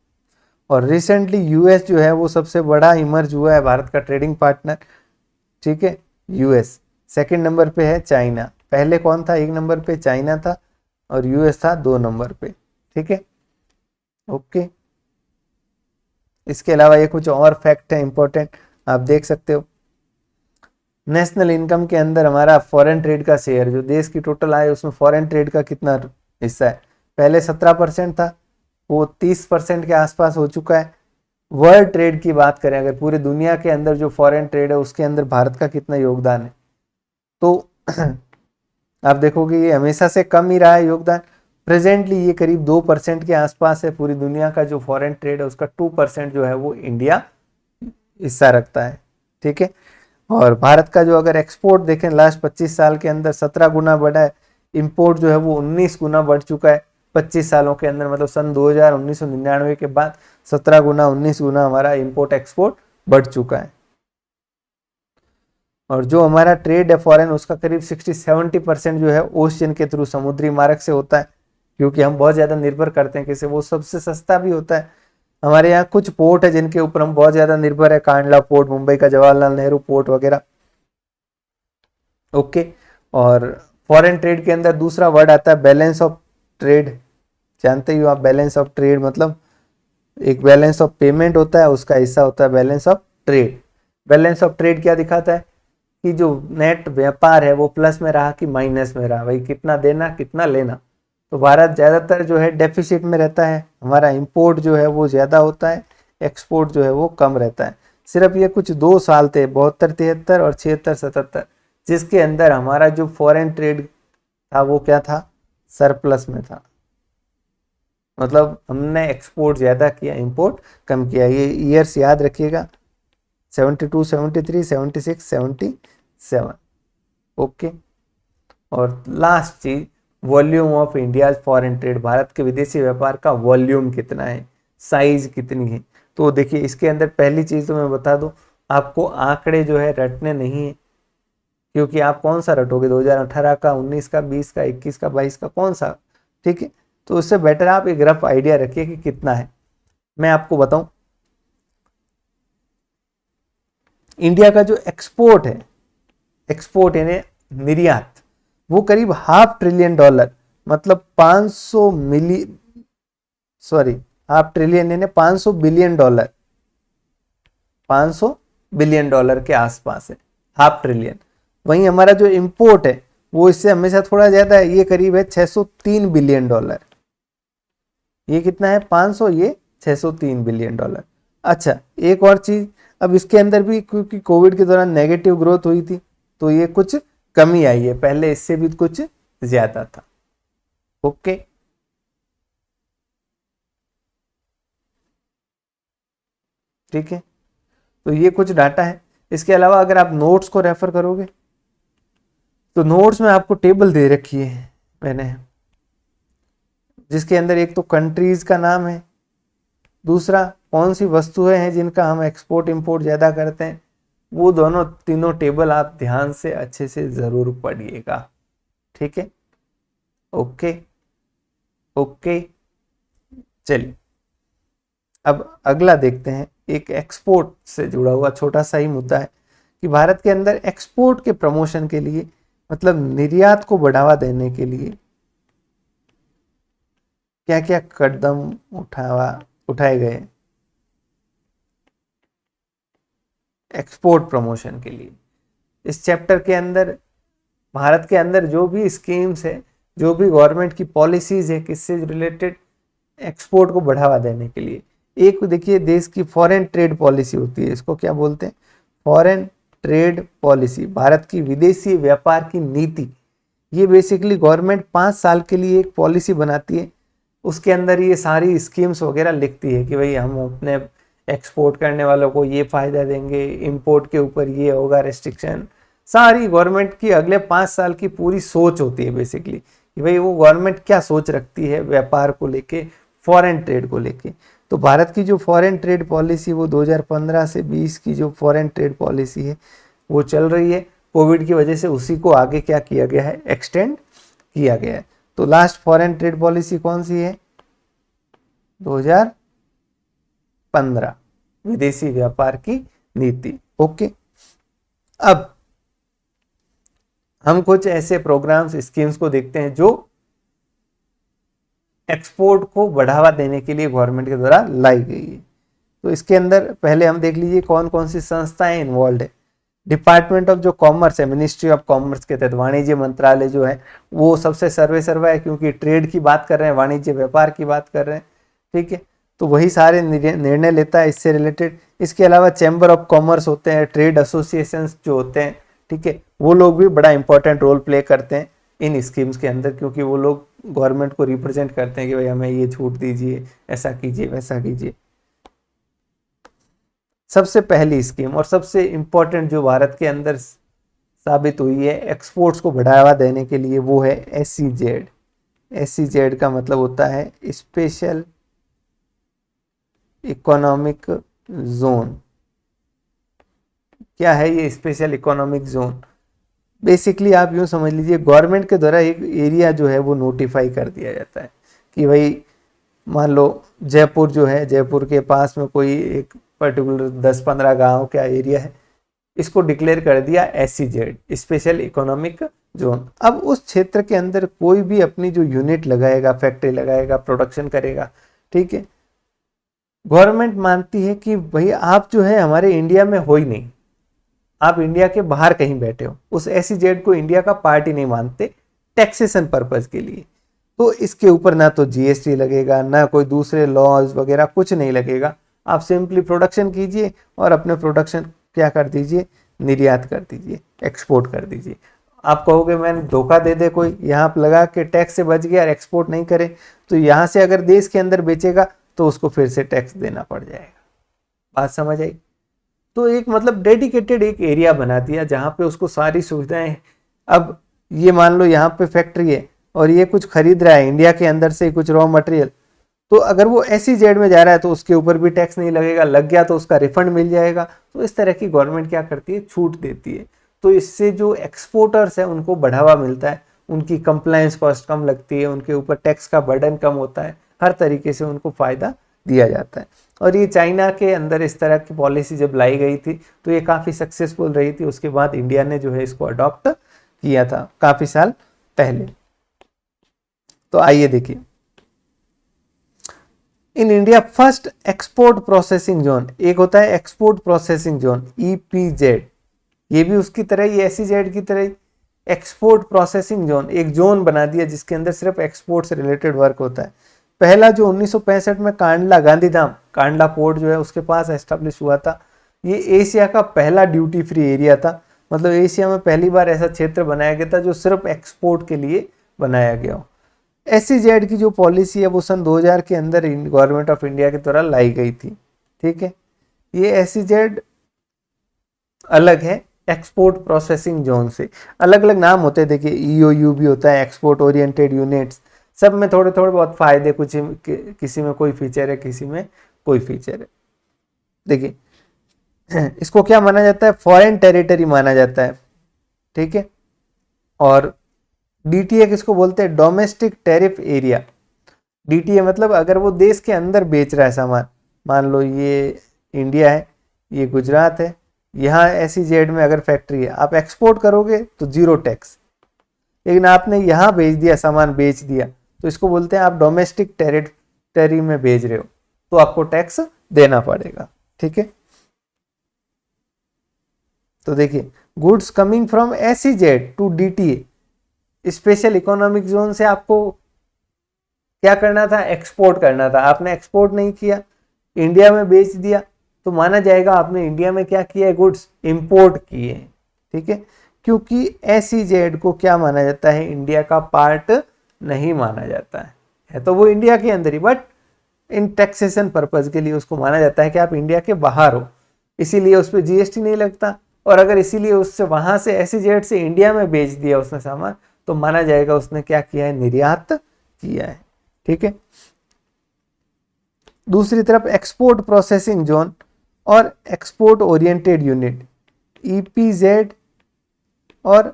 [SPEAKER 1] और रिसेंटली यूएस जो है वो सबसे बड़ा इमर्ज हुआ है भारत का ट्रेडिंग पार्टनर, ठीक है। यूएस सेकंड नंबर पे है, चाइना पहले कौन था, 1 नंबर पे चाइना था, और यूएस था 2 नंबर पे, ठीक है, ओके। इसके अलावा ये कुछ और फैक्ट है इंपॉर्टेंट, आप देख सकते हो। नेशनल इनकम के अंदर हमारा फॉरेन ट्रेड का शेयर, जो देश की टोटल आय उसमें फॉरेन ट्रेड का कितना हिस्सा है, पहले 17% था, वो 30% के आसपास हो चुका है। वर्ल्ड ट्रेड की बात करें अगर, पूरी दुनिया के अंदर जो फॉरेन ट्रेड है उसके अंदर भारत का कितना योगदान है, तो आप देखोगे ये हमेशा से कम ही रहा है योगदान। प्रेजेंटली ये करीब 2% के आसपास है। पूरी दुनिया का जो फॉरेन ट्रेड है उसका 2% जो है वो इंडिया हिस्सा रखता है, ठीक है। और भारत का जो अगर एक्सपोर्ट देखें लास्ट 25 साल के अंदर 17 गुना बढ़ा है, इंपोर्ट जो है वो 19 गुना बढ़ चुका है 25 सालों के अंदर। मतलब सन 2000 1999 के बाद 17 गुना 19 गुना हमारा इंपोर्ट एक्सपोर्ट बढ़ चुका है। और जो हमारा ट्रेड है फॉरेन, उसका करीब 60-70% जो है ओशियन के थ्रू, समुद्री मार्ग से होता है, क्योंकि हम बहुत ज्यादा निर्भर करते हैं किसे, वो सबसे सस्ता भी होता है। हमारे यहाँ कुछ पोर्ट है जिनके ऊपर हम बहुत ज्यादा निर्भर है, कांडला पोर्ट, मुंबई का जवाहरलाल नेहरू पोर्ट वगैरह, ओके। और फॉरेन ट्रेड के अंदर दूसरा वर्ड आता है बैलेंस ऑफ ट्रेड, जानते ही हो आप। बैलेंस ऑफ ट्रेड मतलब एक बैलेंस ऑफ पेमेंट होता है, उसका हिस्सा होता है balance of trade. Balance of trade क्या दिखाता है कि जो नेट व्यापार है वो प्लस में रहा कि माइनस में रहा, भाई कितना देना कितना लेना। तो भारत ज्यादातर जो है डेफिसिट में रहता है, हमारा इंपोर्ट जो है वो ज्यादा होता है, एक्सपोर्ट जो है वो कम रहता है। सिर्फ ये कुछ 2 साल थे, 72-73 और 76-77, जिसके अंदर हमारा जो फॉरेन ट्रेड था वो क्या था, सरप्लस में था। मतलब हमने एक्सपोर्ट ज्यादा किया, इंपोर्ट कम किया। ये ईयर्स याद रखिएगा, 72, 73, 76, 77, ओके। और लास्ट चीज, volume of India foreign trade, Bharat के विदेशी व्यापार का वॉल्यूम कितना है, साइज कितनी है। तो देखिए इसके अंदर पहली चीज तो मैं बता दूं, आपको आंकड़े जो है रटने नहीं है, क्योंकि आप कौन सा रटोगे, 2018 का, 19 का, 20 का, 21 का, 22 का, कौन सा, ठीक है। तो उससे बेटर आप एक रफ आइडिया रखिए कि कितना है। मैं आपको बताऊं, इंडिया का जो एक्सपोर्ट है, एक्सपोर्ट यानी निर्यात, वो करीब $500 ट्रिलियन, मतलब 500 मिलियन, सॉरी $500 ट्रिलियन यानी $500 बिलियन, $500 बिलियन के आसपास है, $500 ट्रिलियन। वहीं हमारा जो इंपोर्ट है वो इससे हमेशा थोड़ा ज्यादा है, ये करीब है $603 बिलियन। ये कितना है, 500, ये $603 बिलियन। अच्छा एक और चीज, अब इसके अंदर भी क्योंकि कोविड के दौरान नेगेटिव ग्रोथ हुई थी, तो ये कुछ कमी आई है, पहले इससे भी कुछ ज्यादा था। ओके, ठीक है, तो ये कुछ डाटा है। इसके अलावा अगर आप नोट्स को रेफर करोगे तो नोट्स में आपको टेबल दे रखी है मैंने, जिसके अंदर एक तो कंट्रीज का नाम है, दूसरा कौन सी वस्तुएं हैं जिनका हम एक्सपोर्ट इंपोर्ट ज़्यादा करते हैं, वो दोनों तीनों टेबल आप ध्यान से अच्छे से ज़रूर पढ़िएगा। ठीक है, ओके ओके। चलिए अब अगला देखते हैं, एक एक्सपोर्ट से जुड़ा हुआ छोटा सा ही मुद्दा है कि भारत के अंदर एक्सपोर्ट के प्रमोशन के लिए, मतलब निर्यात को बढ़ावा देने के लिए क्या क्या कदम उठाए गए एक्सपोर्ट प्रमोशन के लिए। इस चैप्टर के अंदर भारत के अंदर जो भी स्कीम्स है, जो भी गवर्नमेंट की पॉलिसीज है किससे रिलेटेड, एक्सपोर्ट को बढ़ावा देने के लिए। एक देखिए, देश की फॉरेन ट्रेड पॉलिसी होती है, इसको क्या बोलते हैं, फॉरेन ट्रेड पॉलिसी, भारत की विदेशी व्यापार की नीति। ये बेसिकली गवर्नमेंट 5 साल के लिए एक पॉलिसी बनाती है, उसके अंदर ये सारी स्कीम्स वगैरह लिखती है कि भाई हम अपने एक्सपोर्ट करने वालों को ये फ़ायदा देंगे, इंपोर्ट के ऊपर ये होगा रेस्ट्रिक्शन। सारी गवर्नमेंट की अगले 5 साल की पूरी सोच होती है बेसिकली कि भाई वो गवर्नमेंट क्या सोच रखती है व्यापार को लेके, फॉरेन ट्रेड को लेके। तो भारत की जो फॉरेन ट्रेड पॉलिसी वो 2015 से 20 की जो फॉरेन ट्रेड पॉलिसी है वो चल रही है। कोविड की वजह से उसी को आगे क्या किया गया है, एक्सटेंड किया गया है। तो लास्ट फॉरेन ट्रेड पॉलिसी कौन सी है, 2015, विदेशी व्यापार की नीति। ओके, अब हम कुछ ऐसे प्रोग्राम्स स्कीम्स को देखते हैं जो एक्सपोर्ट को बढ़ावा देने के लिए गवर्नमेंट के द्वारा लाई गई है। तो इसके अंदर पहले हम देख लीजिए कौन कौन सी संस्थाएं इन्वॉल्व है। डिपार्टमेंट ऑफ जो कॉमर्स है, मिनिस्ट्री ऑफ कॉमर्स के तहत वाणिज्य मंत्रालय जो है वो सबसे सर्वे है, क्योंकि ट्रेड की बात कर रहे हैं, वाणिज्य व्यापार की बात कर रहे हैं। ठीक है, तो वही सारे निर्णय लेता है इससे रिलेटेड। इसके अलावा चैम्बर ऑफ कॉमर्स होते हैं, ट्रेड एसोसिएशंस जो होते हैं, ठीक है, वो लोग भी बड़ा इंपॉर्टेंट रोल प्ले करते हैं इन स्कीम्स के अंदर, क्योंकि वो लोग गवर्नमेंट को रिप्रेजेंट करते हैं कि भाई हमें ये छूट दीजिए, ऐसा कीजिए, वैसा कीजिए। सबसे पहली स्कीम और सबसे इंपॉर्टेंट जो भारत के अंदर साबित हुई है एक्सपोर्ट्स को बढ़ावा देने के लिए वो है SEZ। SEZ का मतलब होता है स्पेशल इकोनॉमिक जोन। क्या है ये स्पेशल इकोनॉमिक जोन? बेसिकली आप यूँ समझ लीजिए, गवर्नमेंट के द्वारा एक एरिया जो है वो नोटिफाई कर दिया जाता है कि भाई मान लो जयपुर जो है, जयपुर के पास में कोई एक पर्टिकुलर 10-15 गांव का एरिया है, इसको डिक्लेयर कर दिया SEZ, स्पेशल इकोनॉमिक जोन। अब उस क्षेत्र के अंदर कोई भी अपनी जो यूनिट लगाएगा, फैक्ट्री लगाएगा, प्रोडक्शन करेगा, ठीक है, गवर्नमेंट मानती है कि भाई आप जो है हमारे इंडिया में हो ही नहीं, आप इंडिया के बाहर कहीं बैठे हो। उस SEZ को इंडिया का पार्ट ही नहीं मानते टैक्सेशन पर्पज के लिए। तो इसके ऊपर ना तो GST लगेगा, ना कोई दूसरे लॉज वगैरह, कुछ नहीं लगेगा। आप सिंपली प्रोडक्शन कीजिए और अपने प्रोडक्शन क्या कर दीजिए, निर्यात कर दीजिए, एक्सपोर्ट कर दीजिए। आप कहोगे मैंने धोखा दे दे कोई, यहाँ लगा के टैक्स से बच गया और एक्सपोर्ट नहीं करे, तो यहाँ से अगर देश के अंदर बेचेगा तो उसको फिर से टैक्स देना पड़ जाएगा। बात समझ आई? तो एक मतलब डेडिकेटेड एक एरिया बना दिया जहाँ पे उसको सारी सुविधाएं। अब ये मान लो यहाँ पे फैक्ट्री है और ये कुछ खरीद रहा है इंडिया के अंदर से कुछ रॉ मटेरियल, तो अगर वो SEZ में जा रहा है तो उसके ऊपर भी टैक्स नहीं लगेगा, लग गया तो उसका रिफंड मिल जाएगा। तो इस तरह की गवर्नमेंट क्या करती है, छूट देती है। तो इससे जो एक्सपोर्टर्स है उनको बढ़ावा मिलता है, उनकी कंप्लायंस कॉस्ट कम लगती है, उनके ऊपर टैक्स का बर्डन कम होता है, हर तरीके से उनको फायदा दिया जाता है। और ये चाइना के अंदर इस तरह की पॉलिसी जब लाई गई थी तो ये काफ़ी सक्सेसफुल रही थी। उसके बाद इंडिया ने जो है इसको अडॉप्ट किया था काफ़ी साल पहले। तो आइए देखिए, in India first export processing zone, एक होता है एक्सपोर्ट प्रोसेसिंग जोन EPZ, ये भी उसकी तरह ही SEZ की तरह ही एक्सपोर्ट प्रोसेसिंग जोन, एक जोन बना दिया जिसके अंदर सिर्फ एक्सपोर्ट से रिलेटेड वर्क होता है। पहला जो 1965 में कांडला, गांधीधाम कांडला पोर्ट जो है उसके पास एस्टेब्लिश हुआ था। ये एशिया का पहला ड्यूटी फ्री एरिया था। मतलब एशिया में पहली बार ऐसा क्षेत्र बनाया गया था जो सिर्फ एक्सपोर्ट के लिए बनाया गया हो। SEZ की जो पॉलिसी है वो सन 2000 के अंदर गवर्नमेंट ऑफ इंडिया के द्वारा लाई गई थी। ठीक है, ये SEZ अलग है एक्सपोर्ट प्रोसेसिंग जोन से। अलग अलग नाम होते हैं, देखिए EOU भी होता है, एक्सपोर्ट ओरिएंटेड यूनिट्स। सब में थोड़े थोड़े बहुत फायदे, कुछ किसी में कोई फीचर है, किसी में कोई फीचर है। देखिए इसको क्या माना जाता है, फॉरेन टेरिटरी माना जाता है। ठीक है, और DTA किसको बोलते हैं, डोमेस्टिक टैरिफ एरिया। DTA मतलब अगर वो देश के अंदर बेच रहा है सामान, मान लो ये इंडिया है, ये गुजरात है, यहाँ SEZ में अगर फैक्ट्री है, आप एक्सपोर्ट करोगे तो 0 टैक्स, लेकिन आपने यहाँ भेज दिया, सामान बेच दिया, तो इसको बोलते हैं आप डोमेस्टिक टेरिटरी में भेज रहे हो, तो आपको टैक्स देना पड़ेगा। ठीक है, तो देखिए goods coming from SEZ to DTA special economic zone से आपको क्या करना था, एक्सपोर्ट करना था। आपने एक्सपोर्ट नहीं किया, इंडिया में बेच दिया, तो माना जाएगा आपने इंडिया में क्या किया है, गुड्स इंपोर्ट किए। ठीक है, क्योंकि SEZ को क्या माना जाता है, इंडिया का पार्ट नहीं माना जाता है तो वो इंडिया के अंदर ही, बट इन टैक्सेशन पर्पज के लिए उसको माना जाता है कि आप इंडिया के बाहर हो, इसीलिए उस पर GST नहीं लगता। और अगर इसीलिए उससे वहां से SEZ से इंडिया में बेच दिया उसने सामान, तो माना जाएगा उसने क्या किया है, निर्यात किया है। ठीक है, दूसरी तरफ एक्सपोर्ट प्रोसेसिंग जोन और एक्सपोर्ट ओरिएंटेड यूनिट EPZ और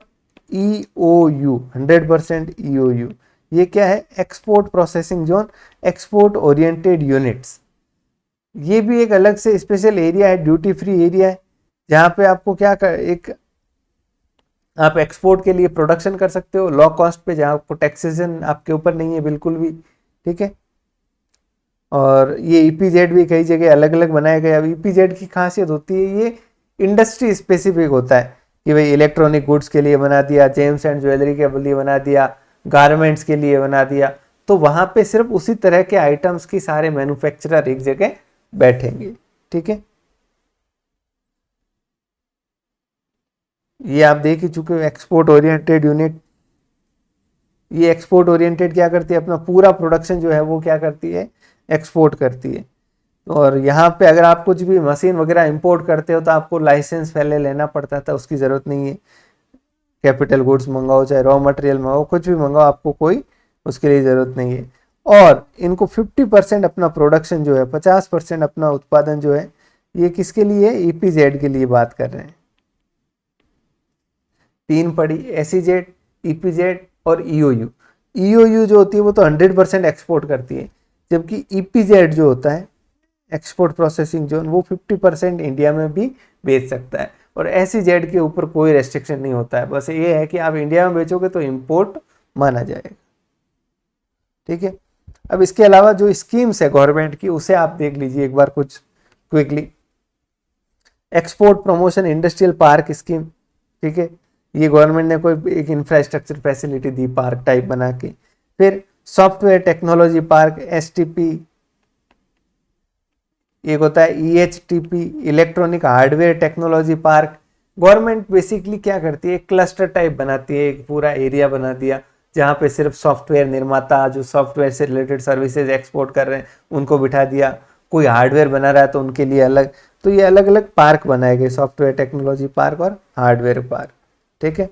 [SPEAKER 1] EOU 100% EOU, ये क्या है, export processing zone, export oriented units. ये भी एक अलग से स्पेशल एरिया है, ड्यूटी फ्री एरिया है, जहां पे आपको क्या कर, आप एक्सपोर्ट के लिए प्रोडक्शन कर सकते हो लो कॉस्ट पे, जहां आपको टैक्सेशन आपके ऊपर नहीं है बिल्कुल भी। ठीक है, और ये EPZ भी कई जगह अलग अलग बनाया गया। अब EPZ की खासियत होती है, ये इंडस्ट्री स्पेसिफिक होता है कि भाई इलेक्ट्रॉनिक गुड्स के लिए बना दिया, जेम्स एंड ज्वेलरी के लिए बना दिया, गारमेंट्स के लिए बना दिया, तो वहां पे सिर्फ उसी तरह के आइटम्स की सारे मैन्युफैक्चरर एक जगह बैठेंगे। ठीक है, ये आप देख ही चुके हो एक्सपोर्ट ओरिएंटेड यूनिट। ये एक्सपोर्ट ओरिएंटेड क्या करती है, अपना पूरा प्रोडक्शन जो है वो क्या करती है, एक्सपोर्ट करती है। और यहाँ पे अगर आप कुछ भी मशीन वगैरह इंपोर्ट करते हो तो आपको लाइसेंस पहले लेना पड़ता था, उसकी ज़रूरत नहीं है। कैपिटल गुड्स मंगाओ, चाहे रॉ मटेरियल मंगाओ, कुछ भी मंगाओ, आपको कोई उसके लिए ज़रूरत नहीं है। और इनको 50% अपना प्रोडक्शन जो है, 50% अपना उत्पादन जो है, ये किसके लिए, EPZ के लिए बात कर रहे हैं। तीन पड़ी, SEZ, EPZ और EOU। EOU जो होती है वो तो 100% एक्सपोर्ट करती है, जबकि EPZ जो होता है एक्सपोर्ट प्रोसेसिंग जोन, वो 50% इंडिया में भी बेच सकता है, और SEZ के ऊपर कोई रेस्ट्रिक्शन नहीं होता है। बस ये है कि आप इंडिया में बेचोगे तो इंपोर्ट माना जाएगा। ठीक है, अब इसके अलावा जो स्कीम्स है गवर्नमेंट की, उसे आप देख लीजिए एक बार कुछ quickly. Export promotion industrial park scheme, ठीक है, ये गवर्नमेंट ने कोई एक इंफ्रास्ट्रक्चर फैसिलिटी दी पार्क टाइप बना के। फिर सॉफ्टवेयर टेक्नोलॉजी पार्क STP, एक होता है EHTP electronic hardware technology park. Government basically क्या करती है, क्लस्टर टाइप बनाती है, एक पूरा एरिया बना दिया जहाँ पे सिर्फ सॉफ्टवेयर निर्माता जो सॉफ्टवेयर से रिलेटेड सर्विसेज एक्सपोर्ट कर रहे हैं उनको बिठा दिया, कोई हार्डवेयर बना रहा है तो उनके लिए अलग। तो ये अलग अलग पार्क बनाए गए, सॉफ्टवेयर टेक्नोलॉजी पार्क और हार्डवेयर पार्क। ठीक है,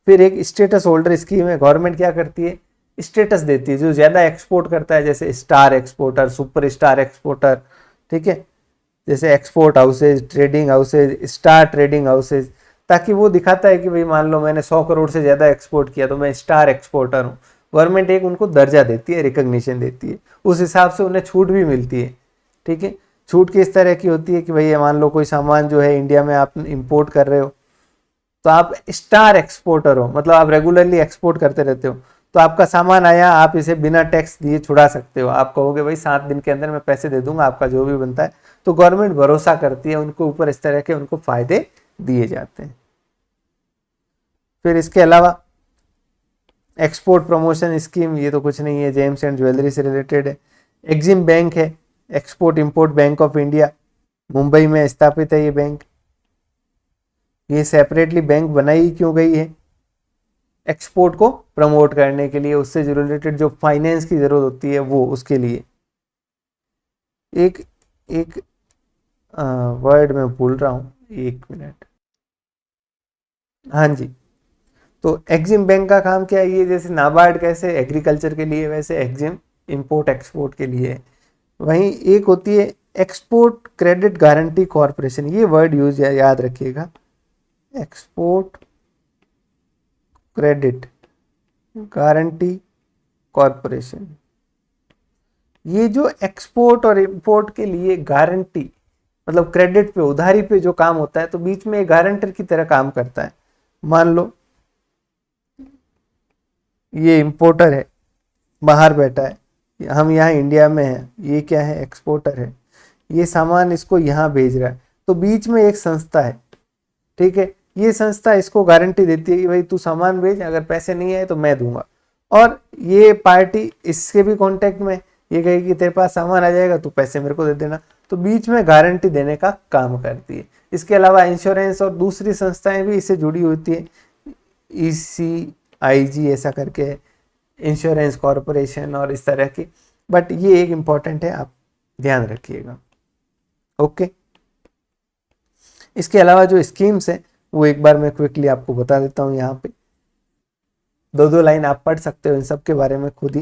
[SPEAKER 1] फिर एक स्टेटस होल्डर स्कीम है। गवर्नमेंट क्या करती है, स्टेटस देती है जो ज़्यादा एक्सपोर्ट करता है, जैसे star exporter, super star exporter. ठीक है, जैसे export houses, trading houses, star trading houses, ताकि वो दिखाता है कि भाई मान लो मैंने 100 करोड़ से ज़्यादा एक्सपोर्ट किया तो मैं स्टार एक्सपोर्टर हूँ। गवर्नमेंट एक उनको दर्जा देती है, रिकग्निशन देती है, उस हिसाब से उन्हें छूट भी मिलती है। ठीक है, छूट किस तरह की होती है कि भाई मान लो कोई सामान जो है इंडिया में आप इंपोर्ट कर रहे हो, तो आप स्टार एक्सपोर्टर हो, मतलब आप रेगुलरली एक्सपोर्ट करते रहते हो, तो आपका सामान आया, आप इसे बिना टैक्स दिए छुड़ा सकते हो। आप कहोगे भाई 7 दिन के अंदर मैं पैसे दे दूंगा, आपका जो भी बनता है। तो गवर्नमेंट भरोसा करती है उनके ऊपर, इस तरह के उनको फायदे दिए जाते हैं। फिर इसके अलावा एक्सपोर्ट प्रमोशन स्कीम, ये तो कुछ नहीं है, जेम्स एंड ज्वेलरी से रिलेटेड है। एक्जिम बैंक है, export import bank of India, Mumbai में स्थापित है ये बैंक। ये सेपरेटली बैंक बनाई क्यों गई है? एक्सपोर्ट को प्रमोट करने के लिए, उससे जो रिलेटेड जो फाइनेंस की जरूरत होती है वो उसके लिए। एक एक वर्ड में भूल रहा हूँ, 1 मिनट। हाँ जी, तो एग्जिम बैंक का काम क्या है? ये जैसे नाबार्ड कैसे एग्रीकल्चर के लिए, वैसे एग्जिम इंपोर्ट एक्सपोर्ट के लिए है। वहीं एक होती है एक्सपोर्ट क्रेडिट गारंटी कॉरपोरेशन, ये वर्ड यूज याद रखिएगा, एक्सपोर्ट क्रेडिट गारंटी कॉरपोरेशन। ये जो एक्सपोर्ट और इंपोर्ट के लिए गारंटी, मतलब क्रेडिट पे, उधारी पे जो काम होता है, तो बीच में गारंटर की तरह काम करता है। मान लो ये इंपोर्टर है, बाहर बैठा है, हम यहाँ इंडिया में हैं, ये क्या है? एक्सपोर्टर है, ये सामान इसको यहाँ भेज रहा है, तो बीच में एक संस्था है, ठीक है, ये संस्था इसको गारंटी देती है कि भाई तू सामान भेज, अगर पैसे नहीं आए तो मैं दूंगा। और ये पार्टी इसके भी कांटेक्ट में, ये कहेगी कि तेरे पास सामान आ जाएगा, तू पैसे मेरे को दे देना, तो बीच में गारंटी देने का काम करती है। इसके अलावा इंश्योरेंस और दूसरी संस्थाएं भी इससे जुड़ी होती है, ECIG ऐसा करके, इंश्योरेंस कॉरपोरेशन और इस तरह की, बट ये एक इम्पॉर्टेंट है, आप ध्यान रखिएगा। ओके, इसके अलावा जो स्कीम्स है वो एक बार मैं क्विकली आपको बता देता हूँ। यहाँ पे 2-2 लाइन आप पढ़ सकते हो इन सब के बारे में खुद ही,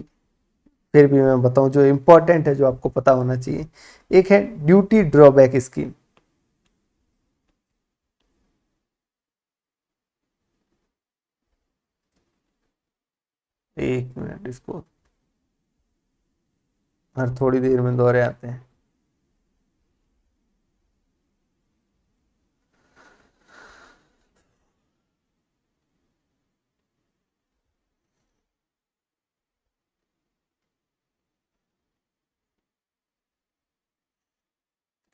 [SPEAKER 1] फिर भी मैं बताऊं जो इम्पोर्टेंट है, जो आपको पता होना चाहिए। एक है ड्यूटी ड्रॉबैक स्कीम। एक मिनट, इसको हर थोड़ी देर में दौरे आते हैं।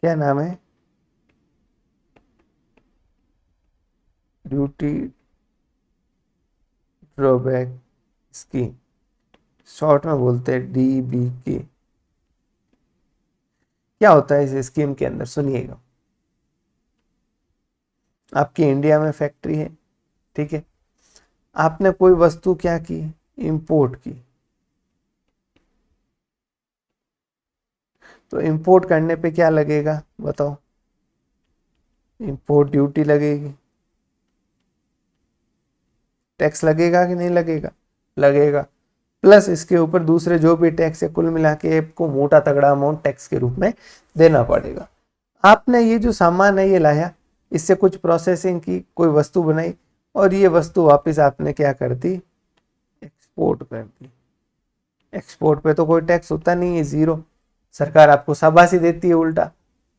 [SPEAKER 1] क्या नाम है? ड्यूटी ड्रॉबैक स्कीम, शॉर्ट में बोलते हैं DBK। क्या होता है इस स्कीम के अंदर? सुनिएगा। आपकी इंडिया में फैक्ट्री है, ठीक है, आपने कोई वस्तु क्या की? इंपोर्ट की। तो इंपोर्ट करने पे क्या लगेगा बताओ? इंपोर्ट ड्यूटी लगेगी, टैक्स लगेगा कि नहीं लगेगा? लगेगा। प्लस इसके ऊपर दूसरे जो भी टैक्स है, कुल मिला के आपको मोटा तगड़ा अमाउंट टैक्स के रूप में देना पड़ेगा। आपने ये जो सामान है ये लाया, इससे कुछ प्रोसेसिंग की, कोई वस्तु बनाई, और ये वस्तु वापस आपने क्या कर दी? एक्सपोर्ट कर दी। एक्सपोर्ट पे तो कोई टैक्स होता नहीं है, जीरो। सरकार आपको शाबाशी देती है उल्टा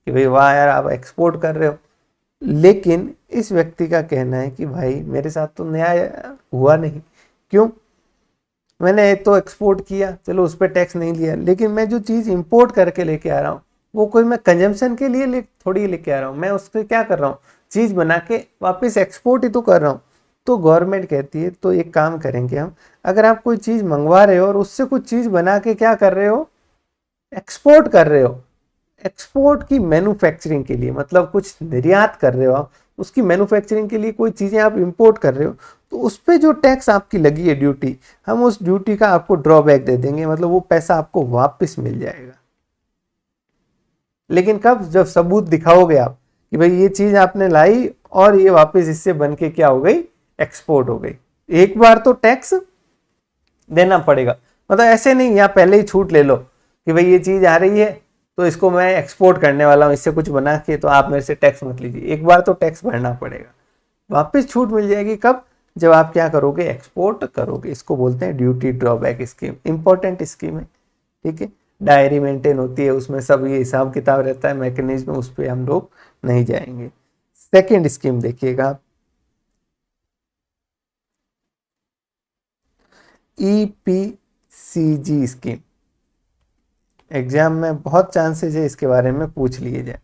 [SPEAKER 1] कि भाई वाह यार, आप एक्सपोर्ट कर रहे हो। लेकिन इस व्यक्ति का कहना है कि भाई मेरे साथ तो न्याय हुआ नहीं। क्यों? मैंने तो एक्सपोर्ट किया, चलो उस पर टैक्स नहीं लिया, लेकिन मैं जो चीज़ इंपोर्ट करके लेके आ रहा हूँ, वो कोई मैं कंजम्पशन के लिए थोड़ी लेके आ रहा हूँ, मैं उससे क्या कर रहा हूँ? चीज़ बना के वापस एक्सपोर्ट ही तो कर रहा हूँ। तो गवर्नमेंट कहती है तो एक काम करेंगे हम, अगर आप कोई चीज़ मंगवा रहे हो और उससे कुछ चीज़ बना के क्या कर रहे हो? एक्सपोर्ट कर रहे हो, एक्सपोर्ट की मैन्युफैक्चरिंग के लिए, मतलब कुछ निर्यात कर रहे हो आप, उसकी मैन्युफैक्चरिंग के लिए कोई चीज़ें आप इंपोर्ट कर रहे हो, तो उस पर जो टैक्स आपकी लगी है ड्यूटी, हम उस ड्यूटी का आपको ड्रॉबैक दे देंगे, मतलब वो पैसा आपको वापस मिल जाएगा। लेकिन कब? जब सबूत दिखाओगे आप कि भाई ये चीज़ आपने लाई और ये वापस इससे बन के क्या हो गई? एक्सपोर्ट हो गई। एक बार तो टैक्स देना पड़ेगा, मतलब ऐसे नहीं या पहले ही छूट ले लो कि भाई ये चीज़ आ रही है तो इसको मैं एक्सपोर्ट करने वाला हूँ, इससे कुछ बना के, तो आप मेरे से टैक्स मत लीजिए। एक बार तो टैक्स भरना पड़ेगा। वापस छूट मिल जाएगी कब? जब आप क्या करोगे? एक्सपोर्ट करोगे। इसको बोलते हैं duty drawback scheme. Important scheme है, ठीक है। डायरी मेंटेन होती है, उसमें सब ये हिसाब किताब रहता है, मैकेनिज्म, उस पर हम लोग नहीं जाएंगे। सेकेंड स्कीम देखिएगा आप, EPCG स्कीम। एग्जाम में बहुत चांसेस है इसके बारे में पूछ लिए जाए।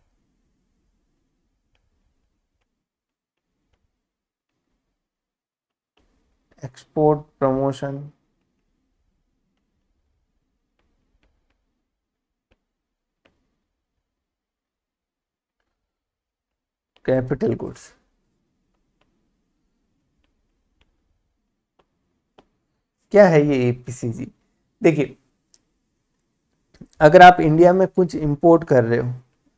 [SPEAKER 1] Export promotion capital goods. क्या है ये एपीसीजी? देखिए, अगर आप इंडिया में कुछ इंपोर्ट कर रहे हो,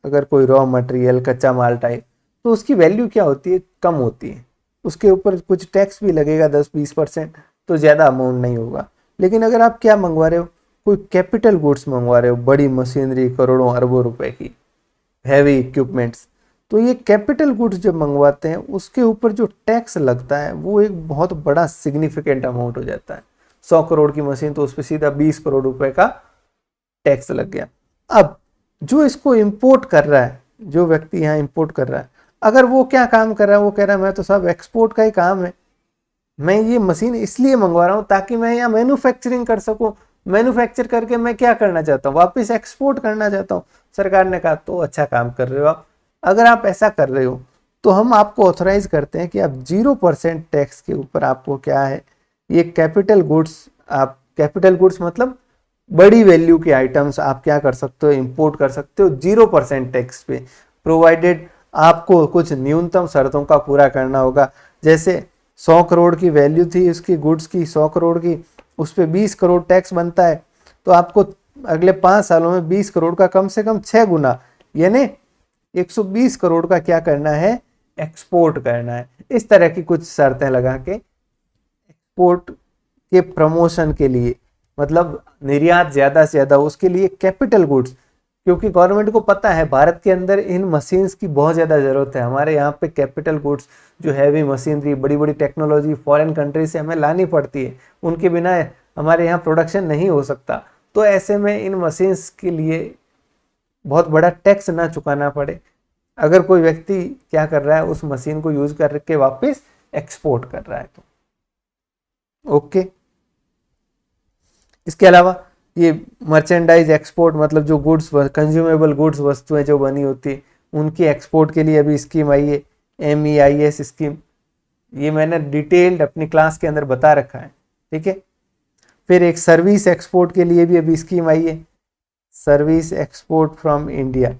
[SPEAKER 1] अगर कोई रॉ मटेरियल कच्चा माल टाइप, तो उसकी वैल्यू क्या होती है? कम होती है। उसके ऊपर कुछ टैक्स भी लगेगा 10-20%, तो ज़्यादा अमाउंट नहीं होगा। लेकिन अगर आप क्या मंगवा रहे हो, कोई कैपिटल गुड्स मंगवा रहे हो, बड़ी मशीनरी, करोड़ों अरबों रुपए की, हैवी इक्विपमेंट्स, तो ये कैपिटल गुड्स जब मंगवाते हैं उसके ऊपर जो टैक्स लगता है वो एक बहुत बड़ा सिग्निफिकेंट अमाउंट हो जाता है। 100 करोड़ की मशीन तो उस पर सीधा 20 करोड़ रुपए का टैक्स लग गया। अब जो इसको इंपोर्ट कर रहा है, जो व्यक्ति यहाँ इंपोर्ट कर रहा है, अगर वो क्या काम कर रहा है, वो कह रहा है मैं तो सब एक्सपोर्ट का ही काम है, मैं ये मशीन इसलिए मंगवा रहा हूँ ताकि मैं यहाँ मैन्युफैक्चरिंग कर सकूँ, मैन्युफैक्चर करके मैं क्या करना चाहता हूँ, वापस एक्सपोर्ट करना चाहता हूँ। सरकार ने कहा तो अच्छा काम कर रहे हो आप, अगर आप ऐसा कर रहे हो तो हम आपको ऑथराइज करते हैं कि आप 0% टैक्स के ऊपर आपको क्या है, ये कैपिटल गुड्स, आप कैपिटल गुड्स मतलब बड़ी वैल्यू के आइटम्स आप क्या कर सकते हो, इंपोर्ट कर सकते हो 0% टैक्स पे, प्रोवाइडेड आपको कुछ न्यूनतम शर्तों का पूरा करना होगा। जैसे 100 करोड़ की वैल्यू थी उसकी गुड्स की, 100 करोड़ की, उस पर 20 करोड़ टैक्स बनता है, तो आपको अगले 5 सालों में 20 करोड़ का कम से कम 6 गुना यानी 120 करोड़ का क्या करना है, एक्सपोर्ट करना है। इस तरह की कुछ शर्तें लगा के एक्सपोर्ट के प्रमोशन के लिए, मतलब निर्यात ज़्यादा से ज़्यादा, उसके लिए कैपिटल गुड्स, क्योंकि गवर्नमेंट को पता है भारत के अंदर इन मशीन्स की बहुत ज़्यादा ज़रूरत है। हमारे यहाँ पे कैपिटल गुड्स जो हैवी मशीनरी, बड़ी बड़ी टेक्नोलॉजी फॉरेन कंट्री से हमें लानी पड़ती है, उनके बिना हमारे यहाँ प्रोडक्शन नहीं हो सकता। तो ऐसे में इन मशीन्स के लिए बहुत बड़ा टैक्स ना चुकाना पड़े, अगर कोई व्यक्ति क्या कर रहा है, उस मशीन को यूज करके वापस एक्सपोर्ट कर रहा है तो ओके। इसके अलावा ये मर्चेंडाइज एक्सपोर्ट, मतलब जो गुड्स, कंज्यूमेबल गुड्स, वस्तुएं जो बनी होती है उनकी एक्सपोर्ट के लिए अभी स्कीम आई है, MEIS स्कीम। ये मैंने डिटेल्ड अपनी क्लास के अंदर बता रखा है, ठीक है। फिर एक सर्विस एक्सपोर्ट के लिए भी अभी स्कीम आई है, सर्विस एक्सपोर्ट फ्रॉम इंडिया।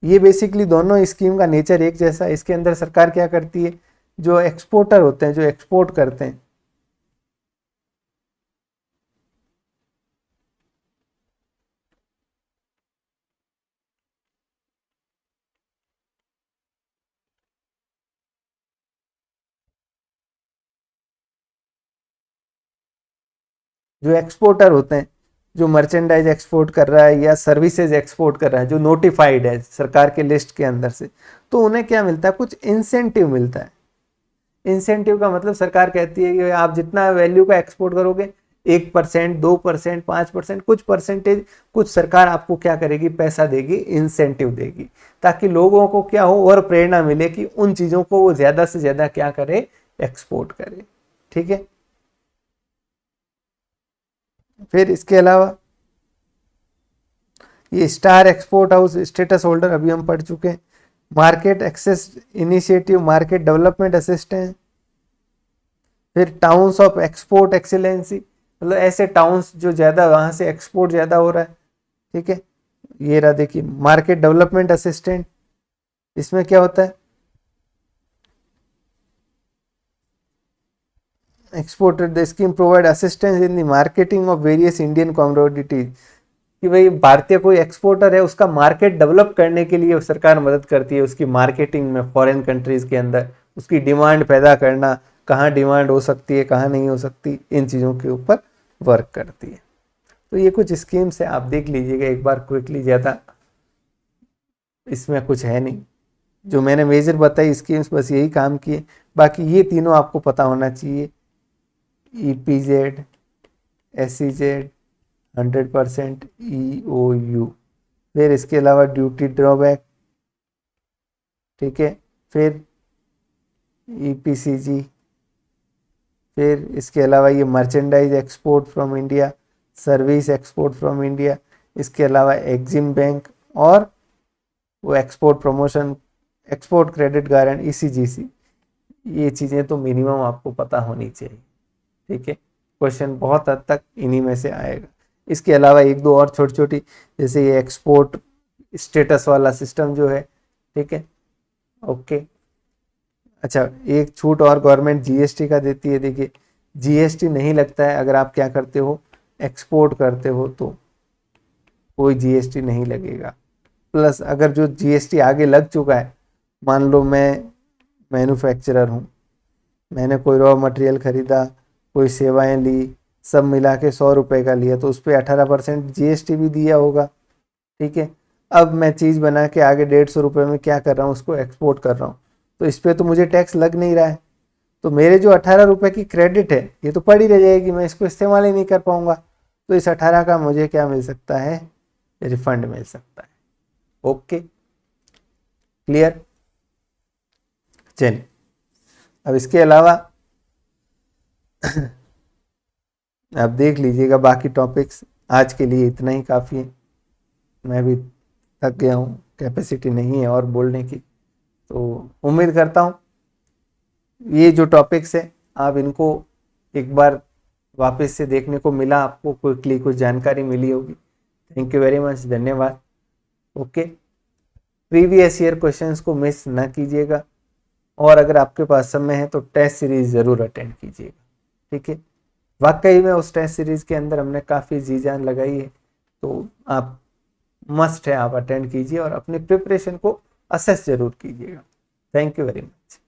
[SPEAKER 1] ये बेसिकली दोनों स्कीम का नेचर एक जैसा है। इसके अंदर सरकार क्या करती है, जो एक्सपोर्टर होते हैं, जो एक्सपोर्ट करते हैं, जो एक्सपोर्टर होते हैं, जो मर्चेंडाइज एक्सपोर्ट कर रहा है या सर्विसेज एक्सपोर्ट कर रहा है, जो नोटिफाइड है सरकार के लिस्ट के अंदर से, तो उन्हें क्या मिलता है, कुछ इंसेंटिव मिलता है। इंसेंटिव का मतलब सरकार कहती है कि आप जितना वैल्यू का एक्सपोर्ट करोगे, 1%, 2%, 5%, कुछ परसेंटेज, कुछ सरकार आपको क्या करेगी, पैसा देगी, इंसेंटिव देगी, ताकि लोगों को क्या हो और प्रेरणा मिले कि उन चीज़ों को वो ज़्यादा से ज़्यादा क्या करे, एक्सपोर्ट करे, ठीक है। फिर इसके अलावा ये star export house status holder अभी हम पढ़ चुके हैं। Market access initiative, market development assistant. फिर टाउन्स ऑफ एक्सपोर्ट एक्सीलेंसी, मतलब ऐसे टाउन्स जो ज़्यादा, वहाँ से एक्सपोर्ट ज़्यादा हो रहा है, ठीक है। ये रहा, देखिए, मार्केट डेवलपमेंट असिस्टेंट। इसमें क्या होता है, exporter the scheme provide assistance in the marketing of various Indian commodities, कि भाई भारतीय कोई एक्सपोर्टर है, उसका मार्केट डेवलप करने के लिए सरकार मदद करती है, उसकी मार्केटिंग में फॉरेन कंट्रीज के अंदर, उसकी डिमांड पैदा करना, कहाँ डिमांड हो सकती है, कहाँ नहीं हो सकती, इन चीज़ों के ऊपर वर्क करती है। तो ये कुछ स्कीम्स है, आप देख लीजिएगा एक बार क्विकली, ज़्यादा इसमें कुछ है नहीं। जो मैंने मेजर बताई स्कीम्स बस यही काम किए, बाकी ये तीनों आपको पता होना चाहिए, EPZ, SEZ, 100% EOU। फिर इसके अलावा ड्यूटी ड्रॉबैक, ठीक है। फिर EPCG। फिर इसके अलावा ये merchandise export from India, service export from India, इसके अलावा एग्जिम बैंक, और वो export promotion, export credit guarantee, ECGC। ये चीज़ें तो मिनिमम आपको पता होनी चाहिए, ठीक है। क्वेश्चन बहुत हद तक इन्हीं में से आएगा। इसके अलावा एक दो और छोटी छोटी, जैसे ये एक्सपोर्ट स्टेटस वाला सिस्टम जो है, ठीक है, ओके। अच्छा, एक छूट और गवर्नमेंट GST का देती है, देखिए, जीएसटी नहीं लगता है। अगर आप क्या करते हो, एक्सपोर्ट करते हो तो कोई जीएसटी नहीं लगेगा। प्लस अगर जो जीएसटी आगे लग चुका है, मान लो मैं मैन्युफैक्चरर हूँ, मैंने कोई रॉ मटेरियल खरीदा, कोई सेवाएं ली, सब मिला के 100 रुपये का लिया, तो उस पर 18% जीएसटी भी दिया होगा। ठीक है, अब मैं चीज़ बना के आगे 150 रुपये में क्या कर रहा हूँ, उसको एक्सपोर्ट कर रहा हूँ, तो इस पर तो मुझे टैक्स लग नहीं रहा है। तो मेरे जो 18 रुपये की क्रेडिट है ये तो पड़ी रह जाएगी, मैं इसको इस्तेमाल ही नहीं कर पाऊंगा। तो इस 18 का मुझे क्या मिल सकता है, रिफंड मिल सकता है। Okay, clear. चलिए, अब इसके अलावा आप देख लीजिएगा बाकी टॉपिक्स। आज के लिए इतना ही काफ़ी है, मैं भी थक गया हूँ, कैपेसिटी नहीं है और बोलने की। तो उम्मीद करता हूँ ये जो टॉपिक्स है आप इनको एक बार वापस से देखने को मिला, आपको क्विकली कुछ जानकारी मिली होगी। थैंक यू वेरी मच, धन्यवाद। ओके, प्रीवियस ईयर क्वेश्चंस को मिस ना कीजिएगा, और अगर आपके पास समय है तो टेस्ट सीरीज ज़रूर अटेंड कीजिएगा। ठीक है, वाकई में उस टेस्ट सीरीज के अंदर हमने काफ़ी जी जान लगाई है, तो आप मस्ट है आप अटेंड कीजिए और अपनी प्रिपरेशन को असेस जरूर कीजिएगा। Thank you very much.